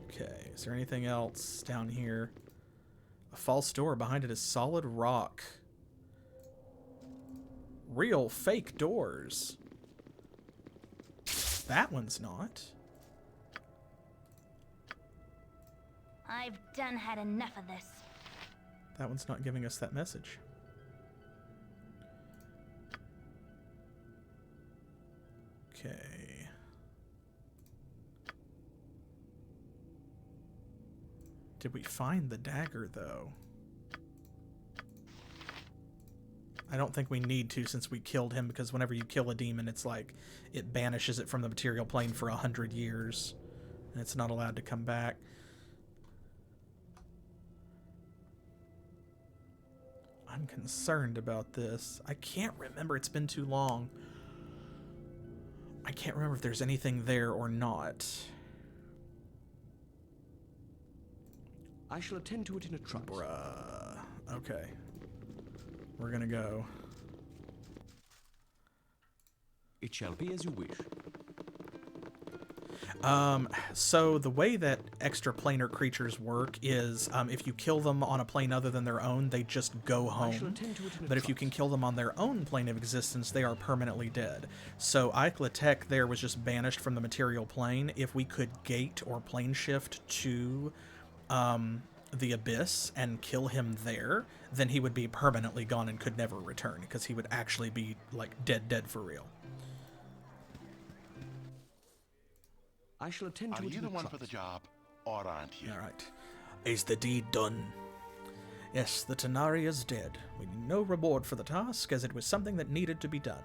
Okay, is there anything else down here? A false door. Behind it is solid rock. Real fake doors. That one's not. I've done had enough of this. That one's not giving us that message. Did we find the dagger, though? I don't think we need to since we killed him, because whenever you kill a demon, it's like it banishes it from the material plane for 100 years. And it's not allowed to come back. I'm concerned about this. I can't remember. It's been too long. I can't remember if there's anything there or not. I shall attend to it in a trice. Bruh. Okay. We're gonna go. It shall be as you wish. So the way that extraplanar creatures work is, if you kill them on a plane other than their own, they just go home. But if you can kill them on their own plane of existence, they are permanently dead. So Elysium there was just banished from the material plane. If we could gate or plane shift to the abyss and kill him there, then he would be permanently gone and could never return, because he would actually be like dead for real. I shall attend to Are it you in a the one trice. for the job, or aren't you? All right. Is the deed done? Yes, the Tyranny is dead. We need no reward for the task, as it was something that needed to be done.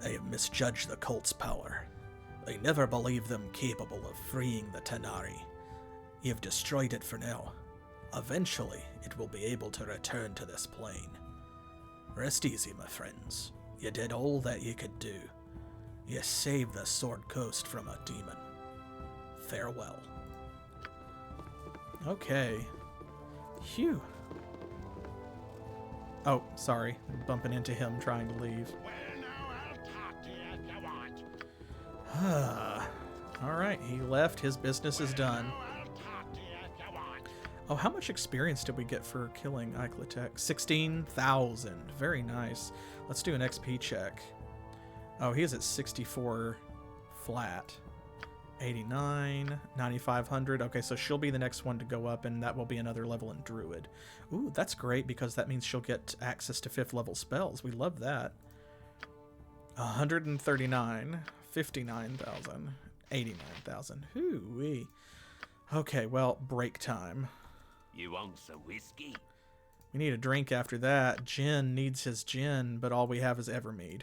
I have misjudged the cult's power. I never believed them capable of freeing the Tyranny. You have destroyed it for now. Eventually, it will be able to return to this plane. Rest easy, my friends. You did all that you could do. You saved the Sword Coast from a demon. Farewell. Okay. Phew. Oh, sorry. I'm bumping into him trying to leave. Well, now I'll talk to you if you want. Alright, he left. His business is done. Now I'll talk to you if you want. Oh, how much experience did we get for killing Elysium? 16,000. Very nice. Let's do an XP check. Oh, he is at 64 flat. 89, 9,500. Okay, so she'll be the next one to go up, and that will be another level in Druid. Ooh, that's great, because that means she'll get access to 5th level spells. We love that. 139, 59,000, 89,000. Hoo-wee. Okay, well, break time. You want some whiskey? We need a drink after that. Jin needs his gin, but all we have is Evermead.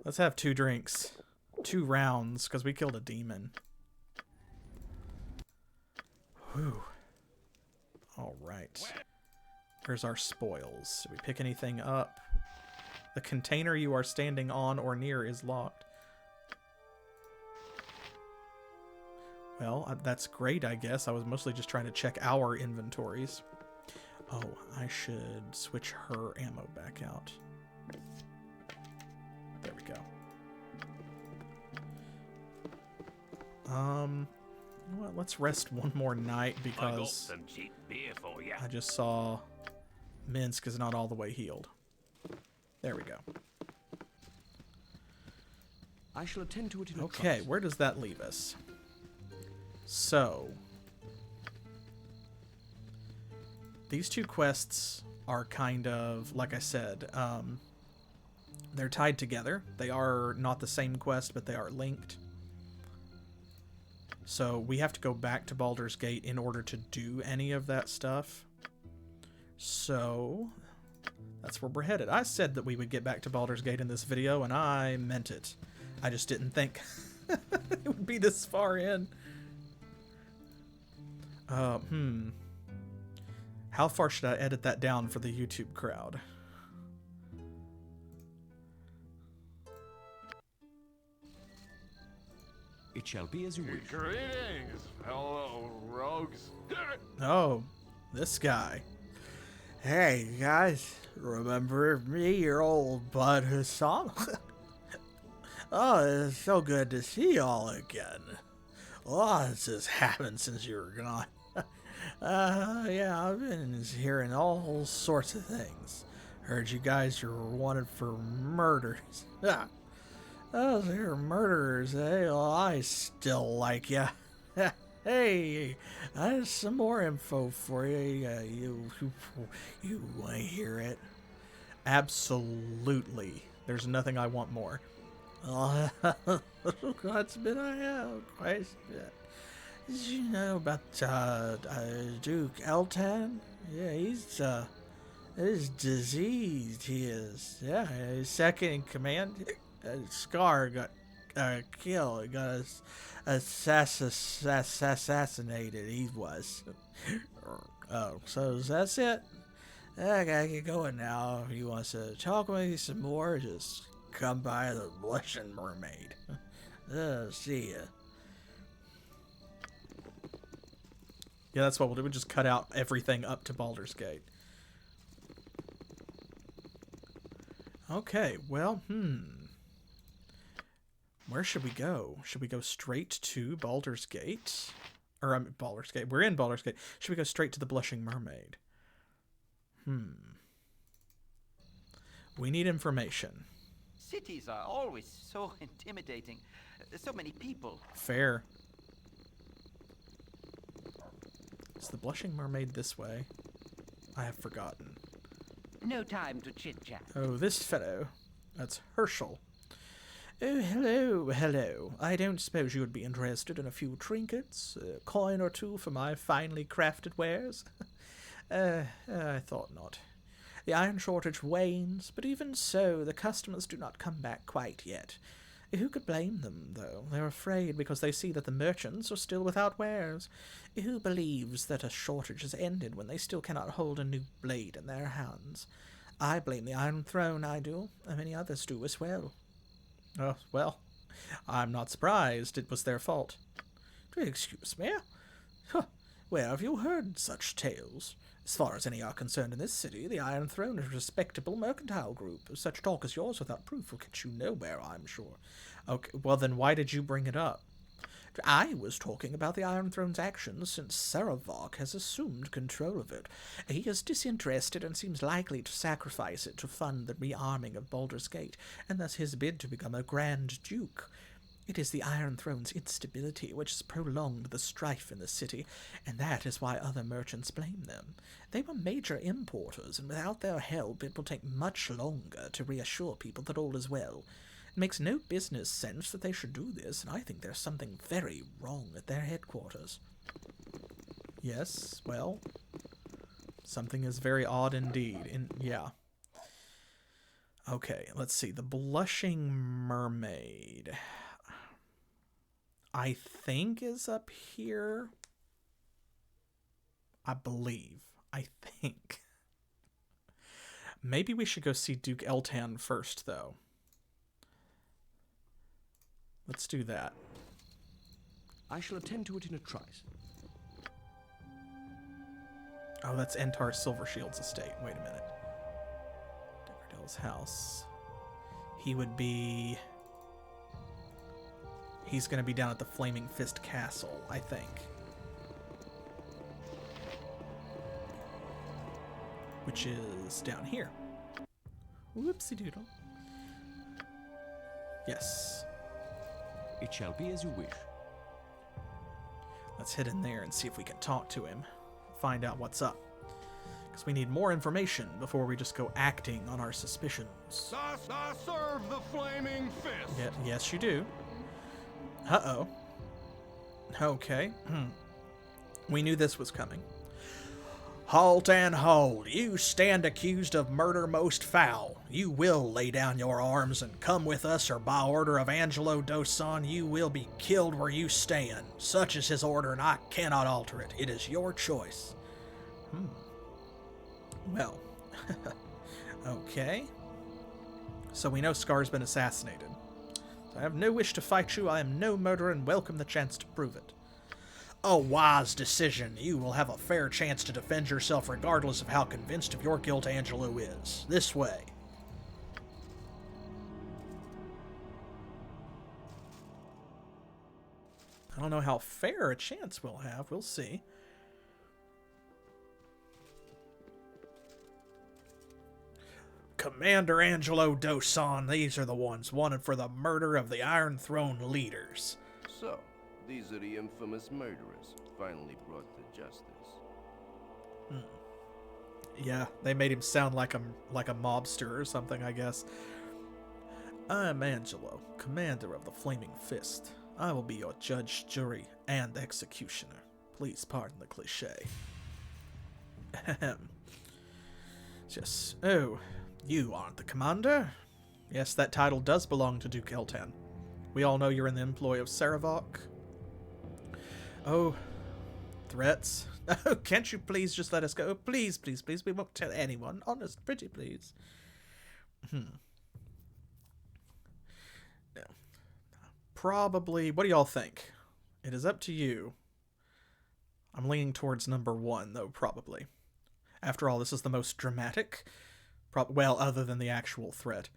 Let's have 2 drinks. 2 rounds, because we killed a demon. Whew. Alright. Where's our spoils? Did we pick anything up? The container you are standing on or near is locked. Well, that's great, I guess. I was mostly just trying to check our inventories. Oh, I should switch her ammo back out. There we go. You know what? Let's rest one more night, I got because some cheap beer for you. I just saw Minsk is not all the way healed. There we go. I shall attend to it in a Okay, trice. where does that leave us? So, these 2 quests are kind of, like I said, they're tied together. They are not the same quest, but they are linked. So we have to go back to Baldur's Gate in order to do any of that stuff. So that's where we're headed. I said that we would get back to Baldur's Gate in this video, and I meant it. I just didn't think it would be this far in. How far should I edit that down for the YouTube crowd? It shall be as you wish. Greetings, fellow rogues. Oh, this guy. Hey, guys. Remember me, your old bud Hussam? Oh, it's so good to see y'all again. Lots has happened since you were gone. Yeah, I've been hearing all sorts of things. Heard you guys are wanted for murders. Those here murderers, eh? Well, I still like ya. Hey, I have some more info for you. You want to hear it? Absolutely. There's nothing I want more. That's been I have quite a bit. Did you know about Duke Eltan? Yeah, he's diseased, he is. Yeah, his second in command, Scar, got killed. He got assassinated, he was. Oh, so that's it? I gotta get going now. If you want to talk with me some more, just come by the Blushing Mermaid. See ya. Yeah, that's what we'll do. We'll just cut out everything up to Baldur's Gate. Okay, well, where should we go? Should we go straight to Baldur's Gate? Or, Baldur's Gate. We're in Baldur's Gate. Should we go straight to the Blushing Mermaid? We need information. Cities are always so intimidating. So many people. Fair. Is the Blushing Mermaid this way? I have forgotten. No time to chit-chat. Oh, this fellow. That's Herschel. Oh, hello, hello. I don't suppose you would be interested in a few trinkets? A coin or two for my finely crafted wares? I thought not. The iron shortage wanes, but even so, the customers do not come back quite yet. Who could blame them, though? They're afraid because they see that the merchants are still without wares. Who believes that a shortage has ended when they still cannot hold a new blade in their hands? I blame the Iron Throne, I do, and many others do as well. Oh, well, I'm not surprised. It was their fault. Excuse me? Where have you heard such tales? As far as any are concerned in this city, the Iron Throne is a respectable mercantile group. Such talk as yours without proof will get you nowhere, I'm sure. Okay, well then why did you bring it up? I was talking about the Iron Throne's actions since Sarevok has assumed control of it. He is disinterested and seems likely to sacrifice it to fund the rearming of Baldur's Gate, and thus his bid to become a Grand Duke. It is the Iron Throne's instability which has prolonged the strife in the city, and that is why other merchants blame them. They were major importers, and without their help it will take much longer to reassure people that all is well. It makes no business sense that they should do this, and I think there's something very wrong at their headquarters. Yes, well, something is very odd indeed. Yeah. Okay, let's see. The Blushing Mermaid, I think, is up here. I believe. I think. Maybe we should go see Duke Eltan first, though. Let's do that. I shall attend to it in a trice. Oh, that's Entar Silvershield's estate. Wait a minute. Deckardell's house. He would be... He's going to be down at the Flaming Fist Castle, I think. Which is down here. Whoopsie doodle. Yes. It shall be as you wish. Let's head in there and see if we can talk to him. Find out what's up. Because we need more information before we just go acting on our suspicions. I serve the Flaming Fist. Yeah, yes, you do. Uh-oh. Okay. We knew this was coming. Halt and hold. You stand accused of murder most foul. You will lay down your arms and come with us, or by order of Angelo Dosan, you will be killed where you stand. Such is his order, and I cannot alter it. It is your choice. Well. Okay. So we know Scar's been assassinated. I have no wish to fight you. I am no murderer and welcome the chance to prove it. A wise decision. You will have a fair chance to defend yourself regardless of how convinced of your guilt Angelo is. This way. I don't know how fair a chance we'll have. We'll see. Commander Angelo Dosan, these are the ones wanted for the murder of the Iron Throne leaders. So, these are the infamous murderers, finally brought to justice. Yeah, they made him sound like a mobster or something, I guess. I'm Angelo, commander of the Flaming Fist. I will be your judge, jury, and executioner. Please pardon the cliche. Ahem. Just, oh, you aren't the commander? Yes, that title does belong to Duke Eltan. We all know you're in the employ of Sarevok. Oh, threats? Oh, can't you please just let us go? Please, please, please, we won't tell anyone. Honest, pretty please. No. Probably, what do y'all think? It is up to you. I'm leaning towards number 1, though, probably. After all, this is the most dramatic. Well, other than the actual threat.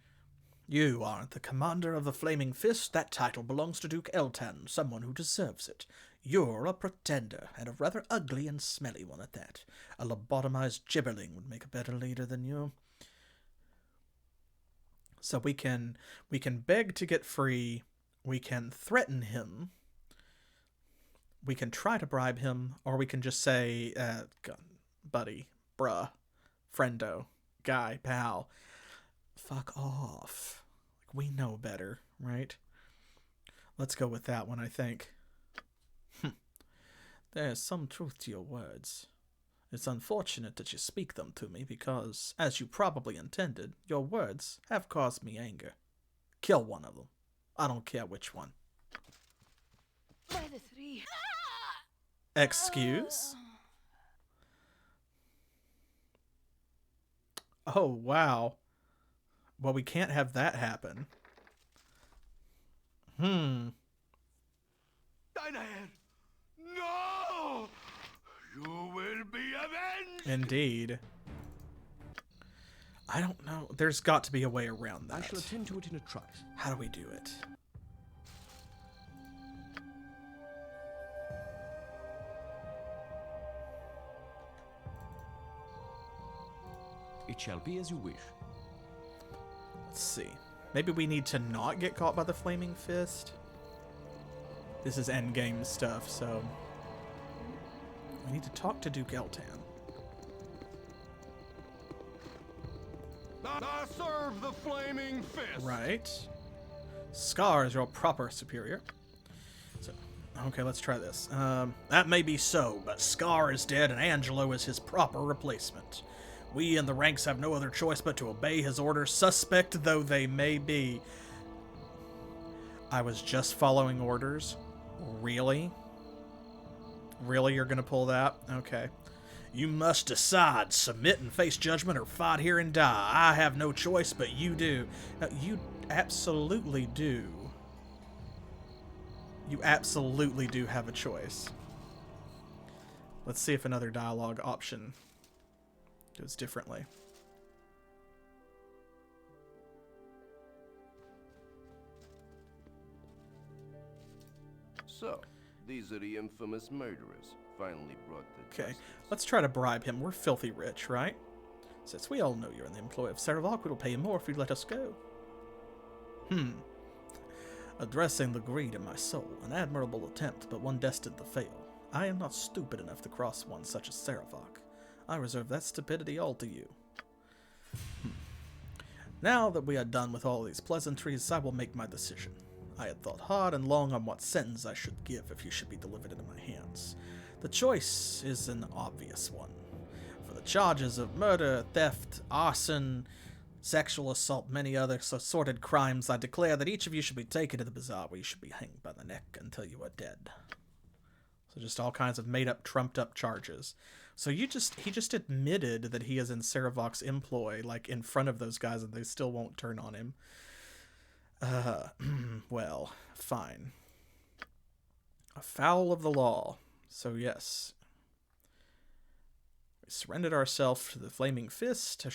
You aren't the commander of the Flaming Fist. That title belongs to Duke Eltan, someone who deserves it. You're a pretender, and a rather ugly and smelly one at that. A lobotomized gibberling would make a better leader than you. So we can beg to get free. We can threaten him. We can try to bribe him, or we can just say, buddy, bruh, friendo, guy, pal, fuck off. Like, we know better, right? Let's go with that one, I think. There's some truth to your words. It's unfortunate that you speak them to me because, as you probably intended, your words have caused me anger. Kill one of them. I don't care which one. By the 3. Excuse? Oh, wow. Well, we can't have that happen. Diane! No! You will be avenged! Indeed. I don't know. There's got to be a way around that. I shall attend to it in a trice. How do we do it? It shall be as you wish. Let's see. Maybe we need to not get caught by the Flaming Fist. This is endgame stuff, so... we need to talk to Duke Eltan. I serve the Flaming Fist. Right. Scar is your proper superior. So, okay, let's try this. That may be so, but Scar is dead and Angelo is his proper replacement. We in the ranks have no other choice but to obey his orders, suspect though they may be. I was just following orders? Really? Really, you're gonna pull that? Okay. You must decide, submit and face judgment or fight here and die. I have no choice, but you do. No, you absolutely do. You absolutely do have a choice. Let's see if another dialogue option goes differently. So, these are the infamous murderers, finally brought to Okay, justice. let's try to bribe him. We're filthy rich, right? Since we all know you're in the employ of Sarevok, we'll pay you more if you let us go. Addressing the greed in my soul, an admirable attempt, but one destined to fail. I am not stupid enough to cross one such as Sarevok. I reserve that stupidity all to you. Now that we are done with all these pleasantries, I will make my decision. I had thought hard and long on what sentence I should give if you should be delivered into my hands. The choice is an obvious one. For the charges of murder, theft, arson, sexual assault, many other assorted crimes, I declare that each of you should be taken to the bazaar where you should be hanged by the neck until you are dead. So just all kinds of made-up, trumped-up charges. So he just admitted that he is in Sarevok's employ, like in front of those guys, and they still won't turn on him. Well, fine. Afoul of the law. So yes. We surrendered ourselves to the Flaming Fist.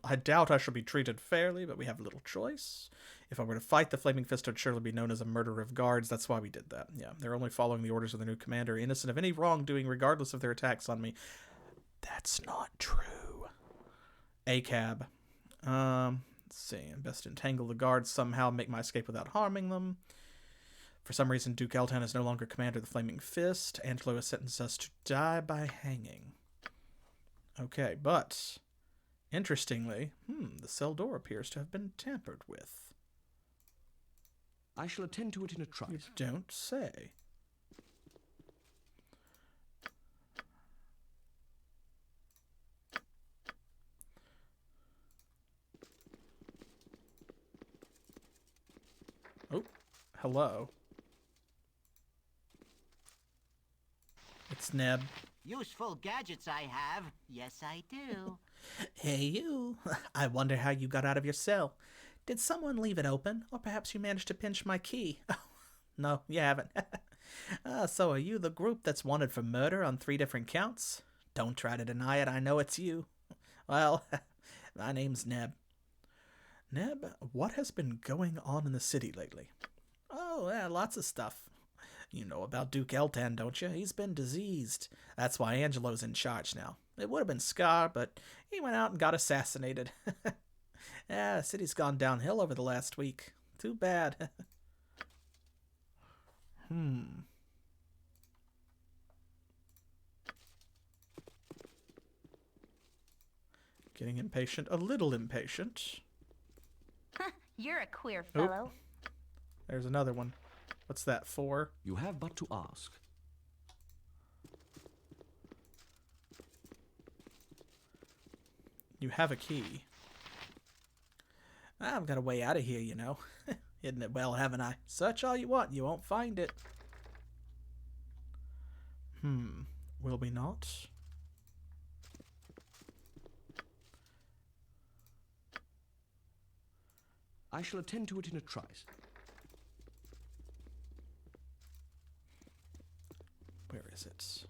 I doubt I shall be treated fairly, but we have little choice. If I were to fight the Flaming Fist, I'd surely be known as a murderer of guards. That's why we did that. Yeah, they're only following the orders of the new commander, innocent of any wrongdoing, regardless of their attacks on me. That's not true. ACAB. Let's see. I best entangle the guards somehow, make my escape without harming them. For some reason, Duke Eltan is no longer commander of the Flaming Fist. Angelo has sentenced us to die by hanging. Okay, but interestingly, the cell door appears to have been tampered with. I shall attend to it in a You trice. don't say. Oh, hello. It's Neb. Useful gadgets I have. Yes, I do. Hey, you. I wonder how you got out of your cell. Did someone leave it open? Or perhaps you managed to pinch my key? No, you haven't. So are you the group that's wanted for murder on 3 different counts? Don't try to deny it. I know it's you. Well, my name's Neb. Neb, what has been going on in the city lately? Oh, yeah, lots of stuff. You know about Duke Eltan, don't you? He's been diseased. That's why Angelo's in charge now. It would have been Scar, but he went out and got assassinated. Yeah, the city's gone downhill over the last week. Too bad. Getting impatient. A little impatient. You're a queer Oh. fellow. There's another one. What's that, 4? You have but to ask. You have a key. I've got a way out of here, you know. Hidden it well, haven't I? Search all you want, you won't find it. Will we not? I shall attend to it in a trice. Where is it?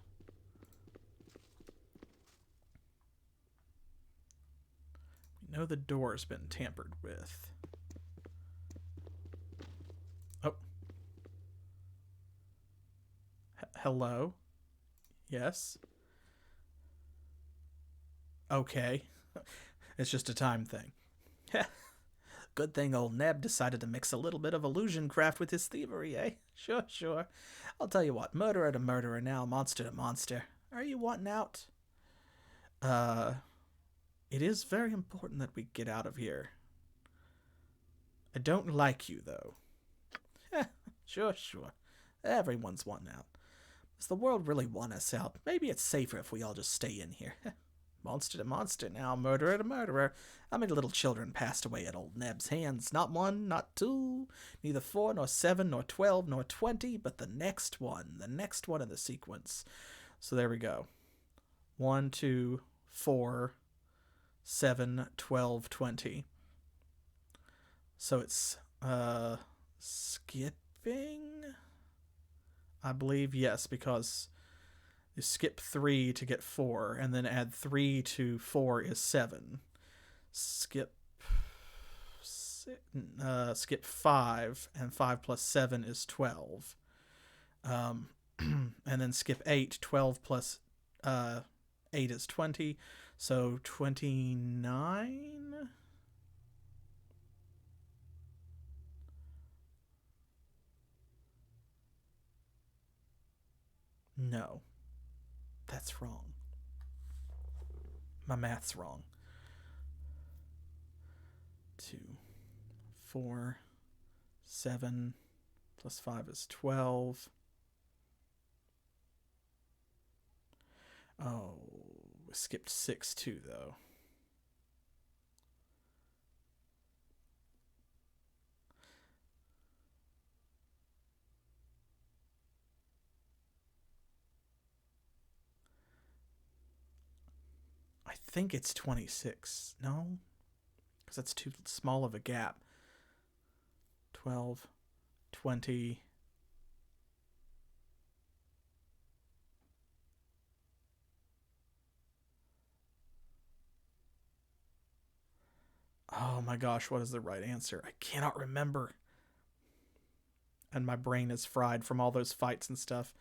We know the door's been tampered with. Oh. Hello? Yes? Okay. It's just a time thing. Good thing old Neb decided to mix a little bit of illusion craft with his thievery, eh? Sure. I'll tell you what, murderer to murderer now, monster to monster. Are you wanting out? It is very important that we get out of here. I don't like you, though. Sure. Everyone's wanting out. Does the world really want us out? Maybe it's safer if we all just stay in here. Monster to monster now, murderer to murderer. How many little children passed away at old Neb's hands? Not 1, not 2, neither 4, nor 7, nor 12, nor 20, but the next one in the sequence. So there we go. 1, 2, 4, 7, 12, 20. So it's skipping? I believe yes, because you skip 3 to get 4, and then add 3 to 4 is 7. Skip 5, and 5 plus 7 is 12. And then skip 8. 12 plus 8 is 20. So 29? No. That's wrong. My math's wrong. 2, 4, 7 plus 5 is 12. Oh, we skipped 6 too, though. I think it's 26. No? Because that's too small of a gap. 12, 20. Oh my gosh, what is the right answer? I cannot remember. And my brain is fried from all those fights and stuff.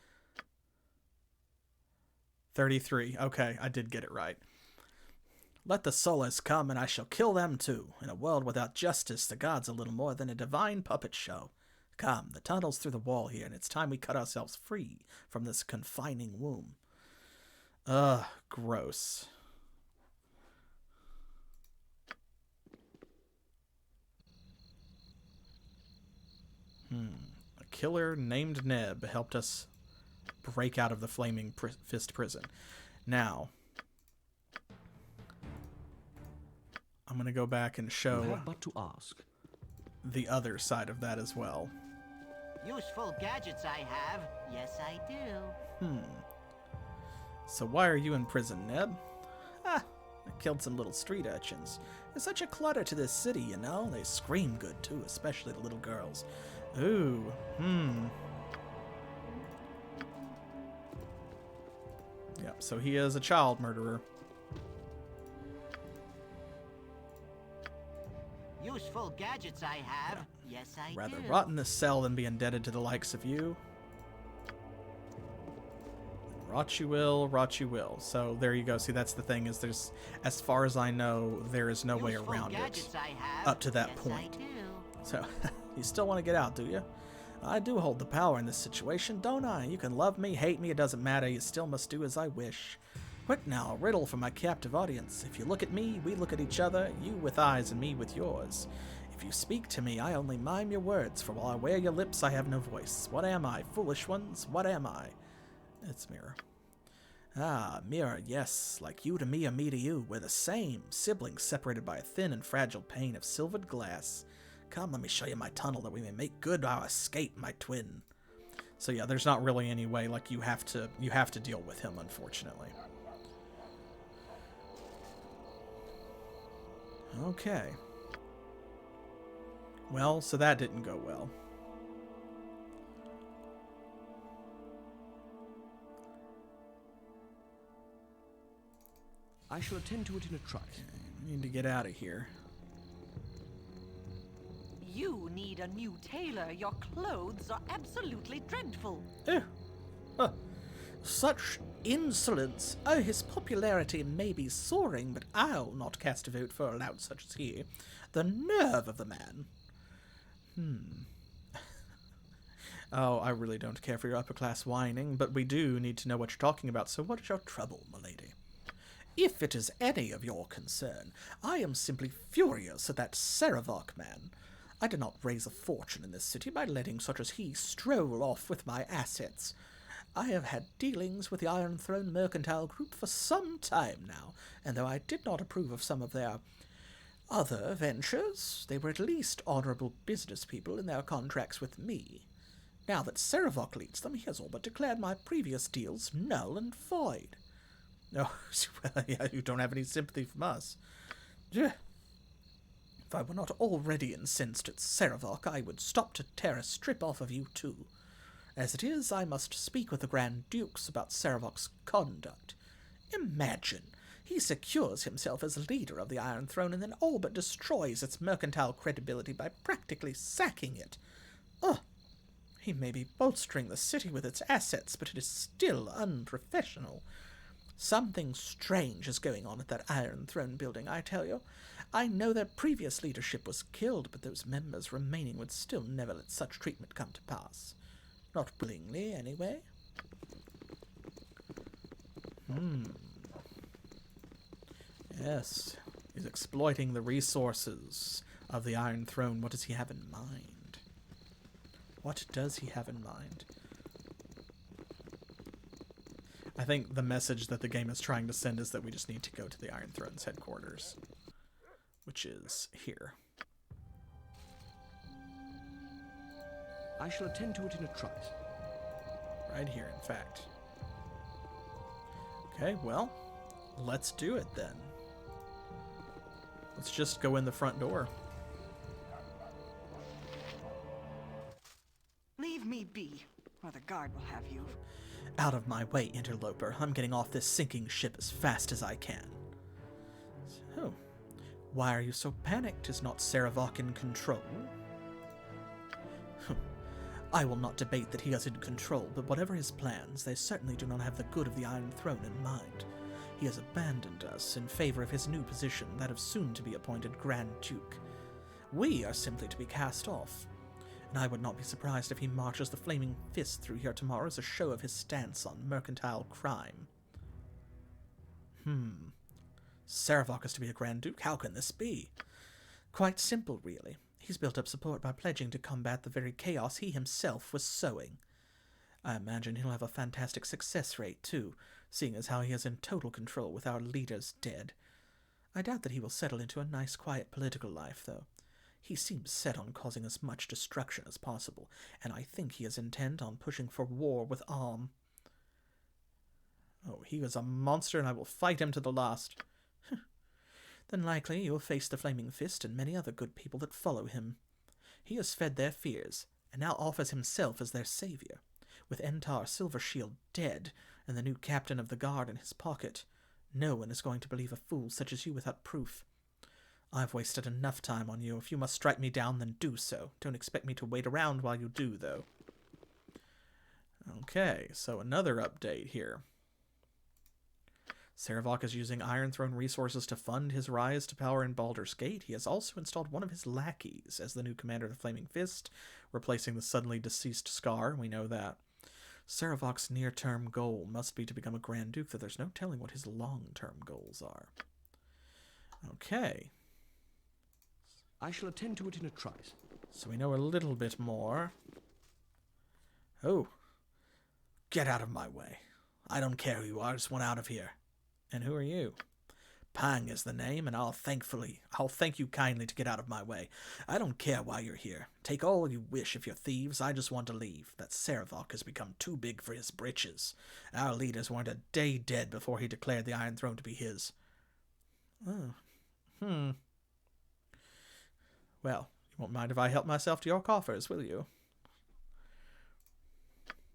33. Okay, I did get it right. Let the Solas come, and I shall kill them too. In a world without justice, the gods are little more than a divine puppet show. Come, the tunnel's through the wall here, and it's time we cut ourselves free from this confining womb. Ugh, gross. A killer named Neb helped us break out of the Flaming Fist prison. Now, I'm going to go back and You show have but to ask. the other side of that as well. Useful gadgets I have. Yes, I do. So why are you in prison, Neb? Ah, I killed some little street urchins. There's such a clutter to this city, you know? They scream good, too, especially the little girls. Ooh, Yep, so he is a child murderer. Useful gadgets I have. Yes, I Rather do. rot in this cell than be indebted to the likes of you. Rot you will, rot you will. So there you go. See, that's the thing, is there's, as far as I know, there is no way Useful around it gadgets I have. up to that Yes, point. I do. So, you still want to get out, do you? I do hold the power in this situation, don't I? You can love me, hate me, it doesn't matter. You still must do as I wish. Quick now, riddle for my captive audience. If you look at me, we look at each other, you with eyes and me with yours. If you speak to me, I only mime your words, for while I wear your lips, I have no voice. What am I, foolish ones? What am I? It's Mirror. Ah, Mirror, yes, like you to me or me to you, we're the same, siblings separated by a thin and fragile pane of silvered glass. Come, let me show you my tunnel that we may make good our escape, my twin. So yeah, there's not really any way, like you have to deal with him, unfortunately. Okay. Well, so that didn't go well. I shall attend to it in a trice. We need to get out of here. You need a new tailor. Your clothes are absolutely dreadful. Such insolence! Oh, his popularity may be soaring, but I'll not cast a vote for a lout such as he. The nerve of the man! Oh, I really don't care for your upper-class whining, but we do need to know what you're talking about, so what is your trouble, milady? If it is any of your concern, I am simply furious at that Sarevok man. I did not raise a fortune in this city by letting such as he stroll off with my assets. I have had dealings with the Iron Throne Mercantile Group for some time now, and though I did not approve of some of their other ventures, they were at least honorable business people in their contracts with me. Now that Sarevok leads them, he has all but declared my previous deals null and void. Oh, well, yeah, you don't have any sympathy from us. If I were not already incensed at Sarevok, I would stop to tear a strip off of you too. As it is, I must speak with the Grand Dukes about Sarevok's conduct. Imagine, he secures himself as leader of the Iron Throne and then all but destroys its mercantile credibility by practically sacking it. He may be bolstering the city with its assets, but it is still unprofessional. Something strange is going on at that Iron Throne building, I tell you. I know their previous leadership was killed, but those members remaining would still never let such treatment come to pass. Not willingly, anyway. Yes, he's exploiting the resources of the Iron Throne. What does he have in mind? What does he have in mind? I think the message that the game is trying to send is that we just need to go to the Iron Throne's headquarters, which is here. I shall attend to it in a trice. Right here, in fact. Okay, well, let's do it then. Let's just go in the front door. Leave me be, or the guard will have you. Out of my way, interloper. I'm getting off this sinking ship as fast as I can. So, why are you so panicked? Is not Sarevok in control? I will not debate that he is in control, but whatever his plans, they certainly do not have the good of the Iron Throne in mind. He has abandoned us in favor of his new position, that of soon-to-be appointed Grand Duke. We are simply to be cast off, and I would not be surprised if he marches the Flaming Fist through here tomorrow as a show of his stance on mercantile crime. Sarevok is to be a Grand Duke? How can this be? Quite simple, really. He's built up support by pledging to combat the very chaos he himself was sowing. I imagine he'll have a fantastic success rate, too, seeing as how he is in total control with our leaders dead. I doubt that he will settle into a nice, quiet political life, though. He seems set on causing as much destruction as possible, and I think he is intent on pushing for war with Arm. Oh, he is a monster, and I will fight him to the last. Then likely you'll face the Flaming Fist and many other good people that follow him. He has fed their fears, and now offers himself as their savior. With Entar Silvershield dead, and the new captain of the guard in his pocket, no one is going to believe a fool such as you without proof. I've wasted enough time on you. If you must strike me down, then do so. Don't expect me to wait around while you do, though. Okay, so another update here. Sarevok is using Iron Throne resources to fund his rise to power in Baldur's Gate. He has also installed one of his lackeys as the new commander of the Flaming Fist, replacing the suddenly deceased Scar. We know that. Sarevok's near-term goal must be to become a Grand Duke, though there's no telling what his long-term goals are. Okay. I shall attend to it in a trice. So we know a little bit more. Oh. Get out of my way. I don't care who you are, just want out of here. And who are you? Pang is the name, and I'll thank you kindly to get out of my way. I don't care why you're here. Take all you wish if you're thieves. I just want to leave. That Sarevok has become too big for his britches. Our leaders weren't a day dead before he declared the Iron Throne to be his. Oh. Well, you won't mind if I help myself to your coffers, will you?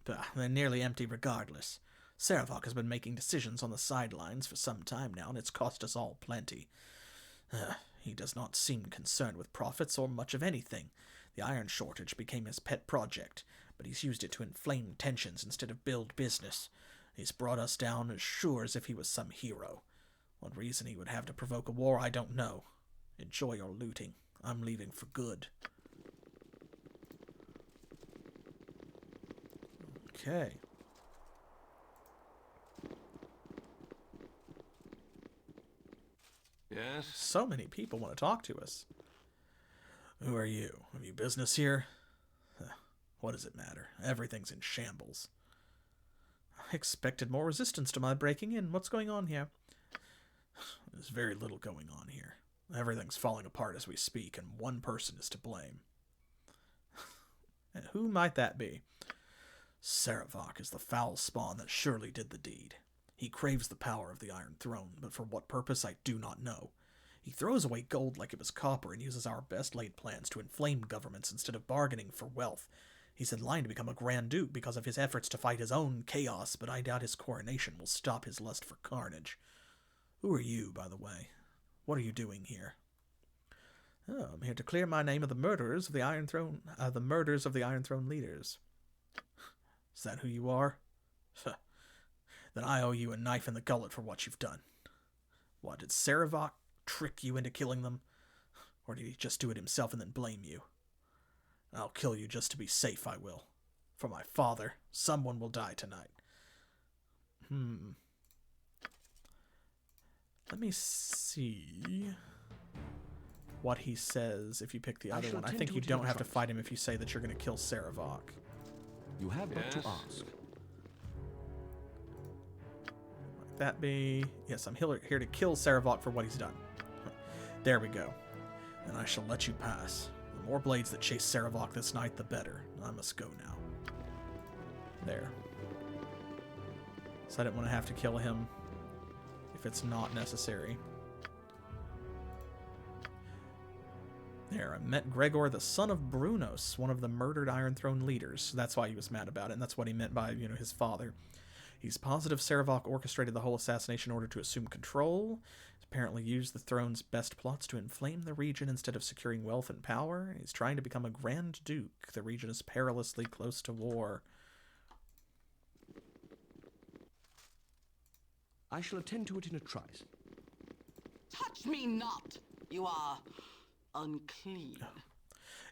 Bah, they're nearly empty regardless. Sarevok has been making decisions on the sidelines for some time now, and it's cost us all plenty. He does not seem concerned with profits or much of anything. The iron shortage became his pet project, but he's used it to inflame tensions instead of build business. He's brought us down as sure as if he was some hero. What reason he would have to provoke a war, I don't know. Enjoy your looting. I'm leaving for good. Okay. Yes? So many people want to talk to us. Who are you? Have you business here? What does it matter? Everything's in shambles. I expected more resistance to my breaking in. What's going on here? There's very little going on here. Everything's falling apart as we speak, and one person is to blame. And who might that be? Sarevok is the foul spawn that surely did the deed. He craves the power of the Iron Throne, but for what purpose I do not know. He throws away gold like it was copper and uses our best-laid plans to inflame governments instead of bargaining for wealth. He's in line to become a Grand Duke because of his efforts to fight his own chaos, but I doubt his coronation will stop his lust for carnage. Who are you, by the way? What are you doing here? Oh, I'm here to clear my name of the murderers of the Iron Throne, leaders. Is that who you are? Then I owe you a knife in the gullet for what you've done. What, did Sarevok trick you into killing them? Or did he just do it himself and then blame you? I'll kill you just to be safe, I will. For my father, someone will die tonight. Let me see what he says if you pick the other one. I think you don't have to fight him if you say that you're going to kill Sarevok. You have but to ask. That be... Yes, I'm here to kill Sarevok for what he's done. There we go. And I shall let you pass. The more blades that chase Sarevok this night, the better. I must go now. There. So I didn't want to have to kill him if it's not necessary. There, I met Gregor, the son of Brunos, one of the murdered Iron Throne leaders. That's why he was mad about it, and that's what he meant by, his father. He's positive Sarevok orchestrated the whole assassination in order to assume control. He's apparently used the throne's best plots to inflame the region instead of securing wealth and power. He's trying to become a Grand Duke. The region is perilously close to war. I shall attend to it in a trice. Touch me not! You are unclean.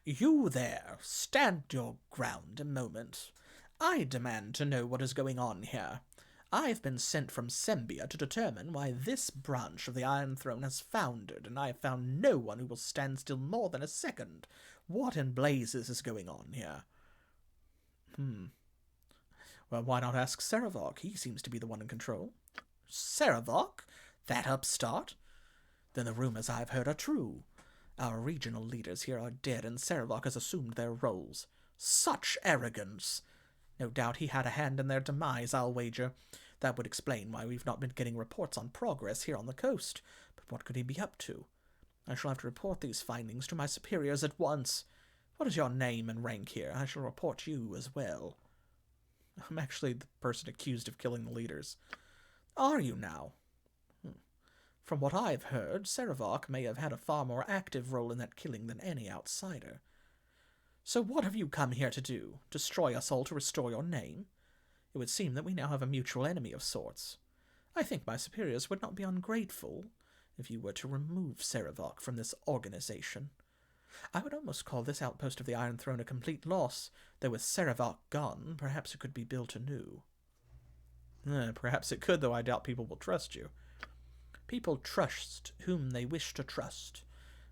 You there, stand your ground a moment. I demand to know what is going on here. I've been sent from Sembia to determine why this branch of the Iron Throne has foundered, and I have found no one who will stand still more than a second. What in blazes is going on here? Well, why not ask Sarevok? He seems to be the one in control. Sarevok? That upstart? Then the rumors I've heard are true. Our regional leaders here are dead, and Sarevok has assumed their roles. Such arrogance! No doubt he had a hand in their demise, I'll wager. That would explain why we've not been getting reports on progress here on the coast. But what could he be up to? I shall have to report these findings to my superiors at once. What is your name and rank here? I shall report you as well. I'm actually the person accused of killing the leaders. Are you now? From what I've heard, Sarevok may have had a far more active role in that killing than any outsider. So what have you come here to do? Destroy us all to restore your name? It would seem that we now have a mutual enemy of sorts. I think my superiors would not be ungrateful if you were to remove Sarevok from this organization. I would almost call this outpost of the Iron Throne a complete loss, though with Sarevok gone, perhaps it could be built anew. Perhaps it could, though I doubt people will trust you. People trust whom they wish to trust,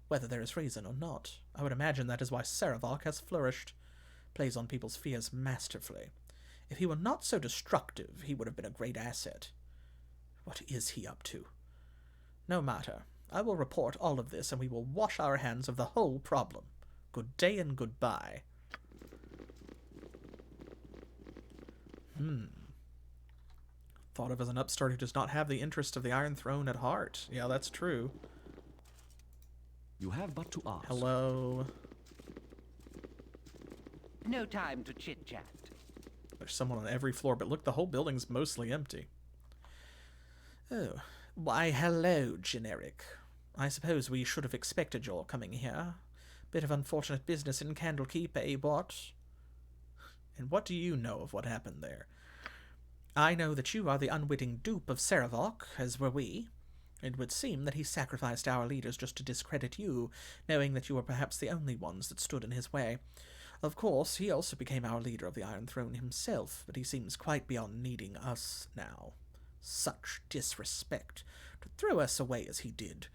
whether there is reason or not. I would imagine that is why Sarevok has flourished. Plays on people's fears masterfully. If he were not so destructive, he would have been a great asset. What is he up to? No matter. I will report all of this, and we will wash our hands of the whole problem. Good day and goodbye. Thought of as an upstart who does not have the interest of the Iron Throne at heart. Yeah, that's true. You have but to ask. Hello. No time to chit-chat. There's someone on every floor, but look, the whole building's mostly empty. Oh, why hello, Eryk. I suppose we should have expected your coming here. Bit of unfortunate business in Candlekeep, eh, what? And what do you know of what happened there? I know that you are the unwitting dupe of Sarevok, as were we. It would seem that he sacrificed our leaders just to discredit you, knowing that you were perhaps the only ones that stood in his way. Of course, he also became our leader of the Iron Throne himself, but he seems quite beyond needing us now. Such disrespect, to throw us away as he did.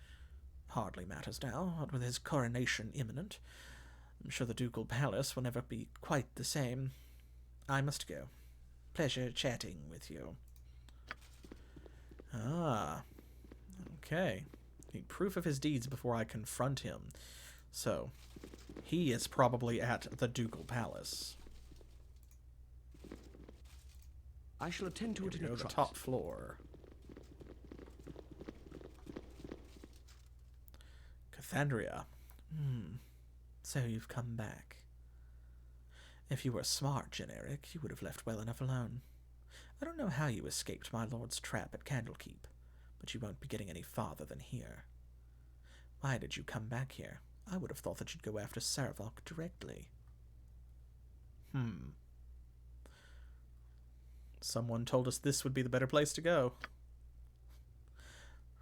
Hardly matters now, what with his coronation imminent. I'm sure the ducal palace will never be quite the same. I must go. Pleasure chatting with you. Ah. Okay. Need proof of his deeds before I confront him. So, he is probably at the ducal palace. I shall attend to it in a the trice. top floor. Cathandria. So you've come back. If you were smart, Eryk, you would have left well enough alone. I don't know how you escaped my lord's trap at Candlekeep, but you won't be getting any farther than here. Why did you come back here? I would have thought that you'd go after Sarevok directly. Someone told us this would be the better place to go.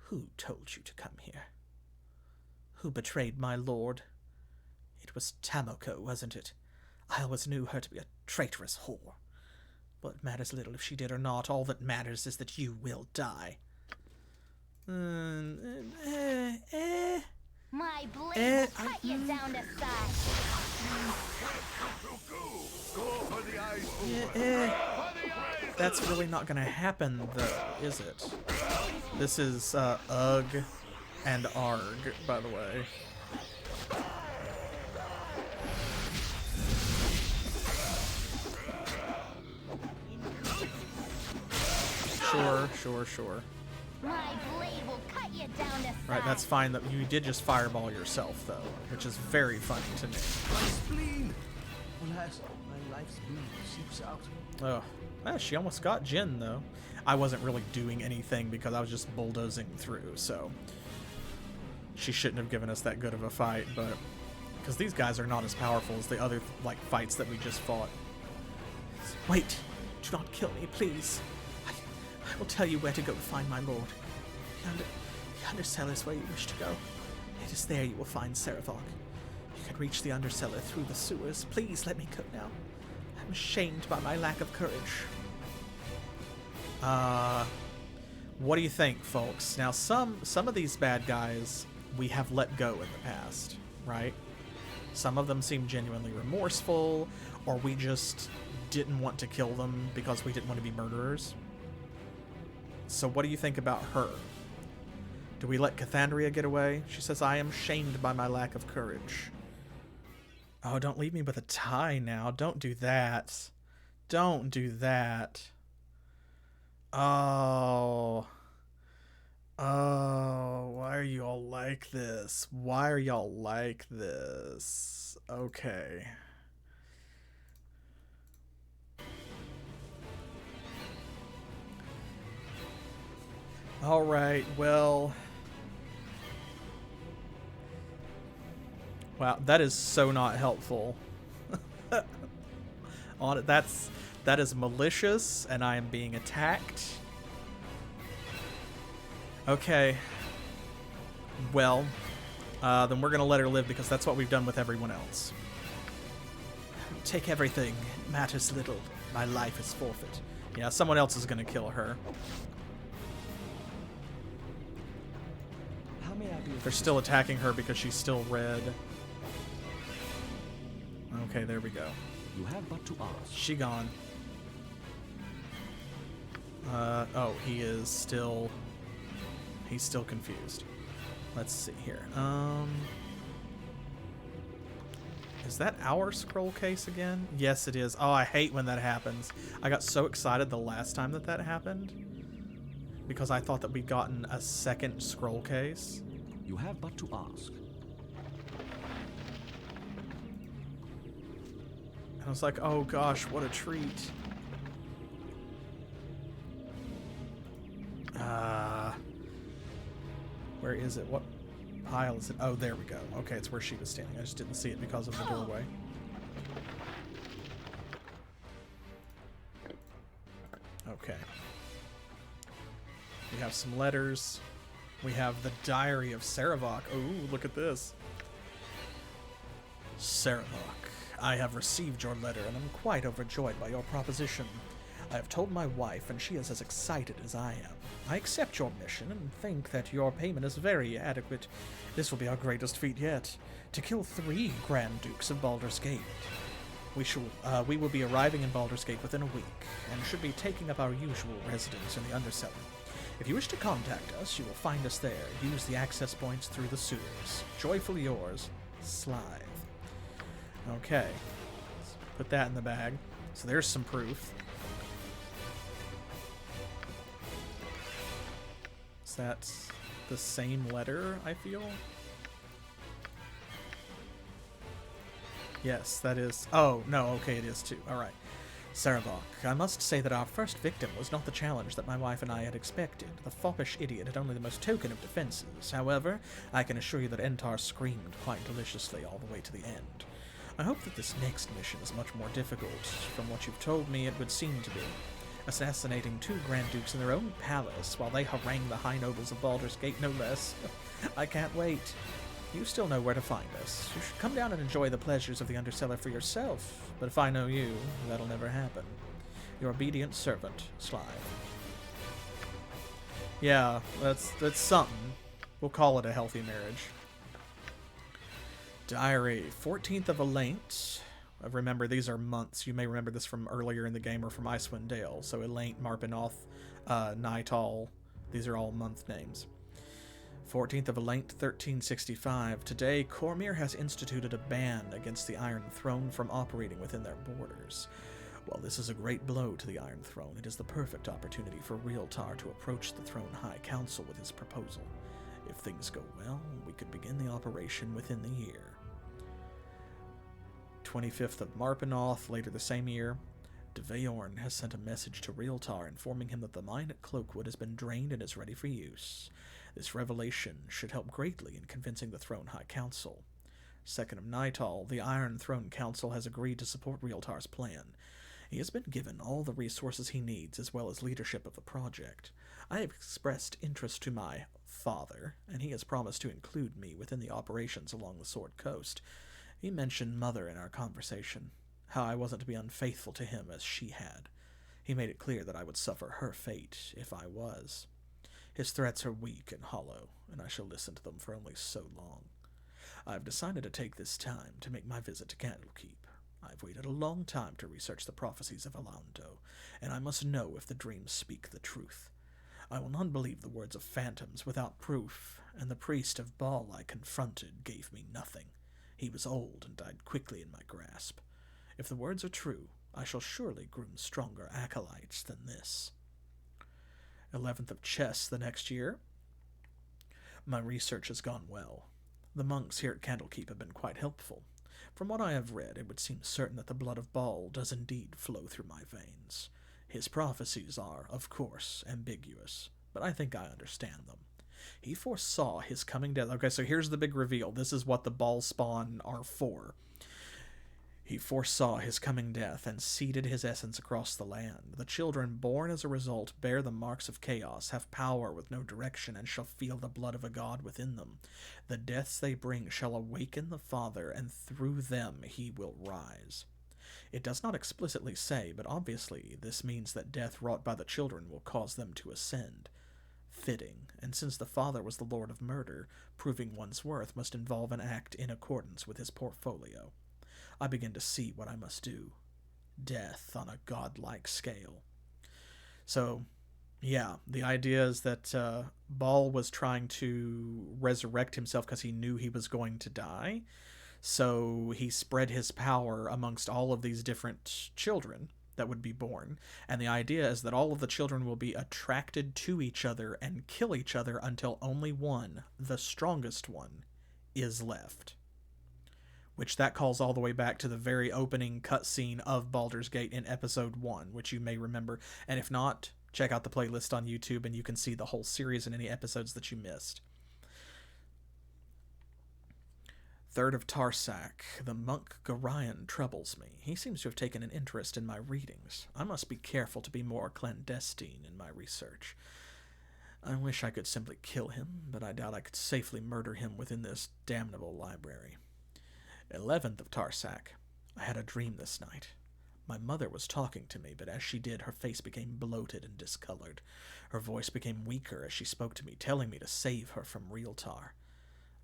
Who told you to come here? Who betrayed my lord? It was Tamoko, wasn't it? I always knew her to be a traitorous whore. Well, it matters little if she did or not. All that matters is that you will die. My blade will cut you down to size. That's really not going to happen, though, is it? This is Ugh and Arg, by the way. Sure. My blade will cut you down to size. Right, that's fine. That you did just fireball yourself, though, which is very funny to me. My spleen! Alas, my life's bloom seeps out. Oh, she almost got Jin, though. I wasn't really doing anything because I was just bulldozing through, so she shouldn't have given us that good of a fight, but because these guys are not as powerful as the other fights that we just fought. Wait! Do not kill me, please. I will tell you where to go to find my lord. The undercellar is where you wish to go. It is there you will find Sarevok. You can reach the undercellar through the sewers. Please let me go now. I'm ashamed by my lack of courage. What do you think, folks? Now, some of these bad guys we have let go in the past, right? Some of them seem genuinely remorseful, or we just didn't want to kill them because we didn't want to be murderers. So what do you think about her? Do we let Cathandria get away? She says, I am shamed by my lack of courage. Oh, don't leave me with a tie now. Don't do that. Don't do that. Oh. Oh, why are you all like this? Why are y'all like this? Okay. All right, well... Wow, that is so not helpful. That is malicious, and I am being attacked. Okay. Well, then we're gonna let her live because that's what we've done with everyone else. Take everything. It matters little. My life is forfeit. Yeah, someone else is gonna kill her. How may I be? They're still attacking her because she's still red. Okay, there we go. You have but to ask. She gone. Oh, he's still confused. Let's see here. Is that our scroll case again? Yes, it is. Oh, I hate when that happens. I got so excited the last time that happened because I thought that we'd gotten a second scroll case. You have but to ask. I was like, oh gosh, what a treat. Where is it? What pile is it? Oh, there we go. Okay, it's where she was standing. I just didn't see it because of the doorway. Okay. We have some letters. We have the diary of Sarevok. Ooh, look at this. Sarevok, I have received your letter and am quite overjoyed by your proposition. I have told my wife and she is as excited as I am. I accept your mission and think that your payment is very adequate. This will be our greatest feat yet, to kill 3 Grand Dukes of Baldur's Gate. We will be arriving in Baldur's Gate within a week, and should be taking up our usual residence in the Undercellar. If you wish to contact us, you will find us there. Use the access points through the sewers. Joyfully yours, Slythe. Okay, let's put that in the bag. So there's some proof. Is that the same letter, I feel? Yes, that is... Oh, no, okay, it is too. Alright. Sarevok, I must say that our first victim was not the challenge that my wife and I had expected. The foppish idiot had only the most token of defenses. However, I can assure you that Entar screamed quite deliciously all the way to the end. I hope that this next mission is much more difficult. From what you've told me, it would seem to be. Assassinating 2 Grand Dukes in their own palace while they harangue the High Nobles of Baldur's Gate, no less. I can't wait. You still know where to find us. You should come down and enjoy the pleasures of the Undercellar for yourself. But if I know you, that'll never happen. Your obedient servant, Slythe. Yeah, that's something. We'll call it a healthy marriage. Diary, 14th of Elaint. Remember, these are months. You may remember this from earlier in the game or from Icewind Dale. So Elaint, Marpenoth, Nightal, these are all month names. 14th of Elaint, 1365. Today, Cormyr has instituted a ban against the Iron Throne from operating within their borders. While this is a great blow to the Iron Throne, it is the perfect opportunity for Realtar to approach the Throne High Council with his proposal. If things go well, we could begin the operation within the year. 25th of Marpenoth, later the same year. Deveorn has sent a message to Realtar informing him that the mine at Cloakwood has been drained and is ready for use. This revelation should help greatly in convincing the Throne High Council. 2nd of Nightal, the Iron Throne Council has agreed to support Realtar's plan. He has been given all the resources he needs as well as leadership of the project. I have expressed interest to my father, and he has promised to include me within the operations along the Sword Coast. He mentioned Mother in our conversation, how I wasn't to be unfaithful to him as she had. He made it clear that I would suffer her fate if I was. His threats are weak and hollow, and I shall listen to them for only so long. I have decided to take this time to make my visit to Candlekeep. I have waited a long time to research the prophecies of Alando, and I must know if the dreams speak the truth. I will not believe the words of phantoms without proof, and the priest of Baal I confronted gave me nothing. He was old and died quickly in my grasp. If the words are true, I shall surely groom stronger acolytes than this. 11th of Chess the next year. My research has gone well. The monks here at Candlekeep have been quite helpful. From what I have read, it would seem certain that the blood of Baal does indeed flow through my veins. His prophecies are, of course, ambiguous, but I think I understand them. He foresaw his coming death. Okay, so here's the big reveal. This is what the Baal spawn are for. He foresaw his coming death and seeded his essence across the land. The children born as a result bear the marks of chaos, have power with no direction, and shall feel the blood of a god within them. The deaths they bring shall awaken the Father, and through them he will rise. It does not explicitly say, but obviously this means that death wrought by the children will cause them to ascend. Fitting, and since the Father was the Lord of Murder, proving one's worth must involve an act in accordance with his portfolio. I begin to see what I must do. Death on a godlike scale. So, yeah, the idea is that Baal was trying to resurrect himself because he knew he was going to die. So he spread his power amongst all of these different children that would be born. And the idea is that all of the children will be attracted to each other and kill each other until only one, the strongest one, is left. Which that calls all the way back to the very opening cutscene of Baldur's Gate in episode 1, which you may remember. And if not, check out the playlist on YouTube and you can see the whole series and any episodes that you missed. 3rd of Tarsak, the monk Gorion troubles me. He seems to have taken an interest in my readings. I must be careful to be more clandestine in my research. I wish I could simply kill him, but I doubt I could safely murder him within this damnable library. 11th of Tarsak. I had a dream this night. My mother was talking to me, but as she did, her face became bloated and discolored. Her voice became weaker as she spoke to me, telling me to save her from Realtar.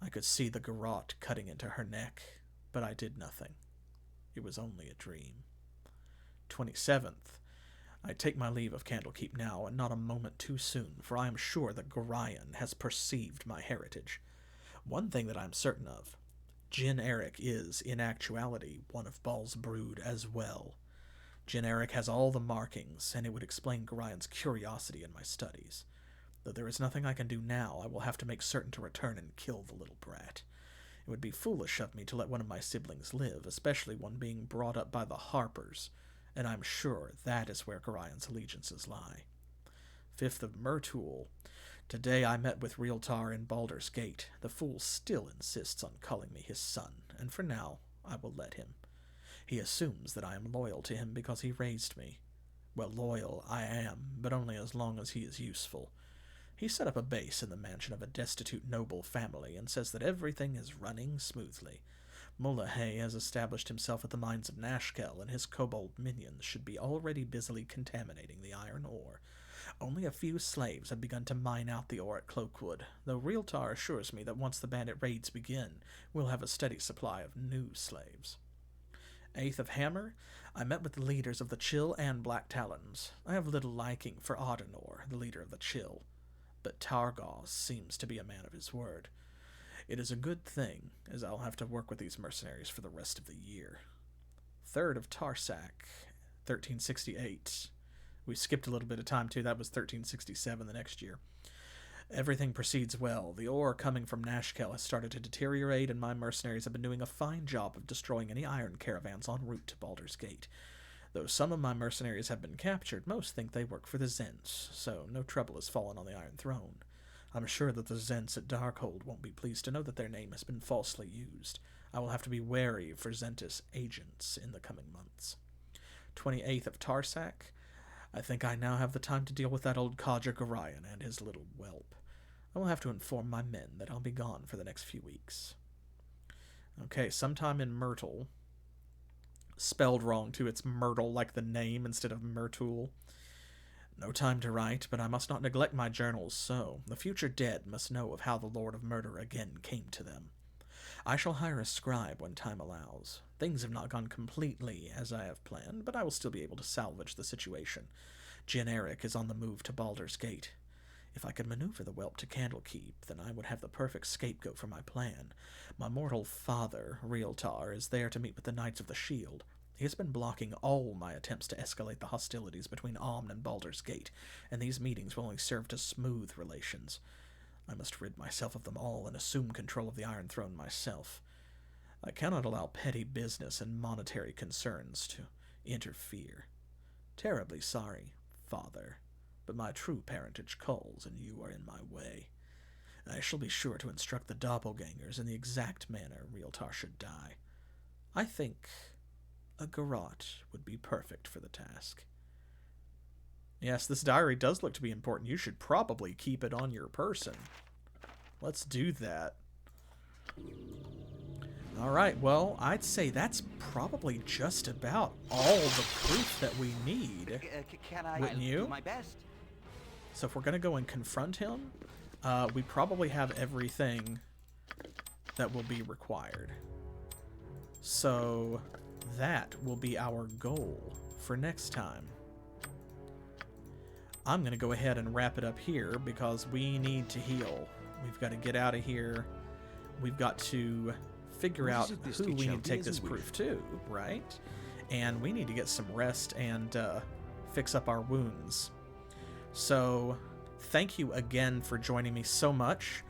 I could see the garrote cutting into her neck, but I did nothing. It was only a dream. 27th. I take my leave of Candlekeep now, and not a moment too soon, for I am sure that Gorion has perceived my heritage. One thing that I am certain of, Jin Eryk is, in actuality, one of Baal's brood as well. Jin Eryk has all the markings, and it would explain Gorion's curiosity in my studies. Though there is nothing I can do now, I will have to make certain to return and kill the little brat. It would be foolish of me to let one of my siblings live, especially one being brought up by the Harpers, and I'm sure that is where Gorion's allegiances lie. 5th of Myrtul. Today I met with Realtar in Baldur's Gate. The fool still insists on calling me his son, and for now I will let him. He assumes that I am loyal to him because he raised me. Well, loyal I am, but only as long as he is useful. He set up a base in the mansion of a destitute noble family and says that everything is running smoothly. Mullahay has established himself at the mines of Nashkel, and his kobold minions should be already busily contaminating the iron ore. Only a few slaves have begun to mine out the ore at Cloakwood, though Realtar assures me that once the bandit raids begin, we'll have a steady supply of new slaves. 8th of Hammer, I met with the leaders of the Chill and Black Talons. I have little liking for Adenor, the leader of the Chill, but Targos seems to be a man of his word. It is a good thing, as I'll have to work with these mercenaries for the rest of the year. 3rd of Tarsak, 1368. We skipped a little bit of time, too. That was 1367 the next year. Everything proceeds well. The ore coming from Nashkel has started to deteriorate, and my mercenaries have been doing a fine job of destroying any iron caravans en route to Baldur's Gate. Though some of my mercenaries have been captured, most think they work for the Zents, so no trouble has fallen on the Iron Throne. I'm sure that the Zents at Darkhold won't be pleased to know that their name has been falsely used. I will have to be wary for Zentis agents in the coming months. 28th of Tarsak. I think I now have the time to deal with that old codger Gorion and his little whelp. I will have to inform my men that I'll be gone for the next few weeks. Okay, sometime in Myrtle, spelled wrong too. It's Myrtle, like the name, instead of Myrtle. No time to write, but I must not neglect my journals, so the future dead must know of how the Lord of Murder again came to them. I shall hire a scribe when time allows. Things have not gone completely as I have planned, but I will still be able to salvage the situation. Eryk is on the move to Baldur's Gate. If I could maneuver the whelp to Candlekeep, then I would have the perfect scapegoat for my plan. My mortal father, Realtar, is there to meet with the Knights of the Shield. He has been blocking all my attempts to escalate the hostilities between Amn and Baldur's Gate, and these meetings will only serve to smooth relations. I must rid myself of them all and assume control of the Iron Throne myself. I cannot allow petty business and monetary concerns to interfere. Terribly sorry, Father, but my true parentage calls, and you are in my way. I shall be sure to instruct the doppelgangers in the exact manner Realtar should die. I think a garrote would be perfect for the task. Yes, this diary does look to be important. You should probably keep it on your person. Let's do that. Alright, well, I'd say that's probably just about all the proof that we need. Wouldn't you? Do my best? So if we're going to go and confront him, we probably have everything that will be required. So that will be our goal for next time. I'm going to go ahead and wrap it up here because we need to heal. We've got to get out of here. We've got to figure out who we need to take this proof to, right? And we need to get some rest and fix up our wounds. So thank you again for joining me so much.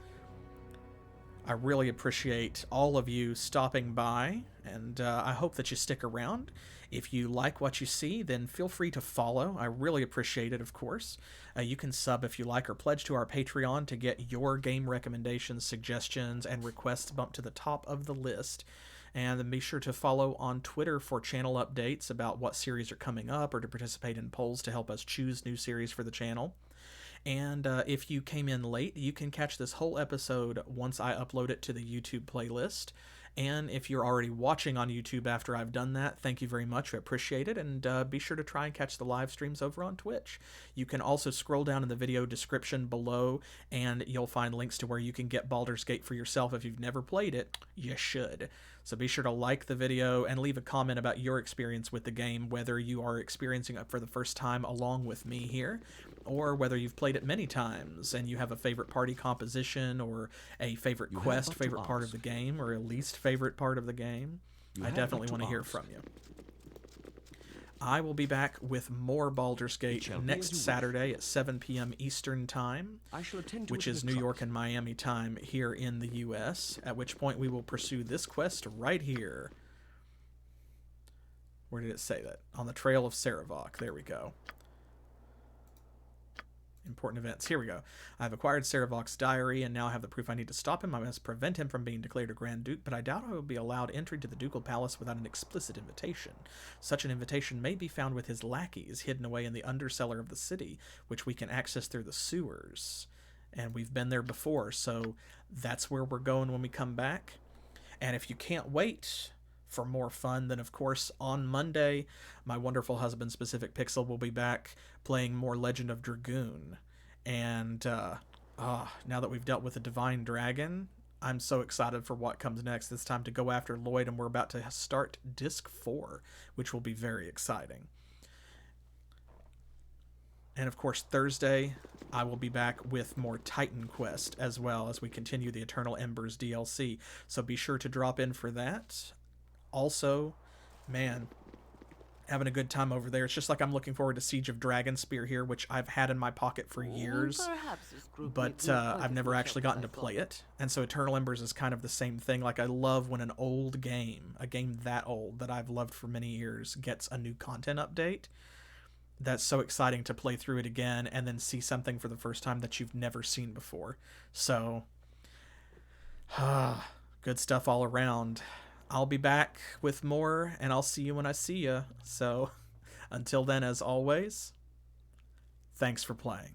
I really appreciate all of you stopping by, and I hope that you stick around. If you like what you see, then feel free to follow. I really appreciate it, of course. You can sub if you like or pledge to our Patreon to get your game recommendations, suggestions, and requests bumped to the top of the list. And then be sure to follow on Twitter for channel updates about what series are coming up or to participate in polls to help us choose new series for the channel. And if you came in late, you can catch this whole episode once I upload it to the YouTube playlist. And if you're already watching on YouTube after I've done that, thank you very much. I appreciate it. And be sure to try and catch the live streams over on Twitch. You can also scroll down in the video description below, and you'll find links to where you can get Baldur's Gate for yourself. If you've never played it, you should. So be sure to like the video and leave a comment about your experience with the game, whether you are experiencing it for the first time along with me here, or whether you've played it many times and you have a favorite party composition or a favorite quest, favorite part of the game, or a least favorite part of the game. I definitely want to hear from you. I will be back with more Baldur's Gate next Saturday at 7 p.m. Eastern Time, which is New York and Miami time here in the U.S., at which point we will pursue this quest right here. Where did it say that? On the Trail of Sarevok. There we go. Important events. Here we go. I've acquired Sarevok's diary and now have the proof I need to stop him. I must prevent him from being declared a Grand Duke, but I doubt I will be allowed entry to the ducal palace without an explicit invitation. Such an invitation may be found with his lackeys hidden away in the undercellar of the city, which we can access through the sewers. And we've been there before, so that's where we're going when we come back. And if you can't wait for more fun, then of course on Monday my wonderful husband Specific Pixel will be back playing more Legend of Dragoon. And now that we've dealt with the Divine Dragon, I'm so excited for what comes next. This time to go after Lloyd, and we're about to start Disc 4, which will be very exciting. And of course Thursday I will be back with more Titan Quest as well as we continue the Eternal Embers DLC, so be sure to drop in for that. Also, man, having a good time over there. It's just like I'm looking forward to Siege of Dragonspear here, which I've had in my pocket for years, but I've never actually gotten to play it. And so Eternal Embers is kind of the same thing. Like, I love when an old game, a game that old that I've loved for many years, gets a new content update. That's so exciting to play through it again and then see something for the first time that you've never seen before. So, good stuff all around. I'll be back with more, and I'll see you when I see you. So, until then, as always, thanks for playing.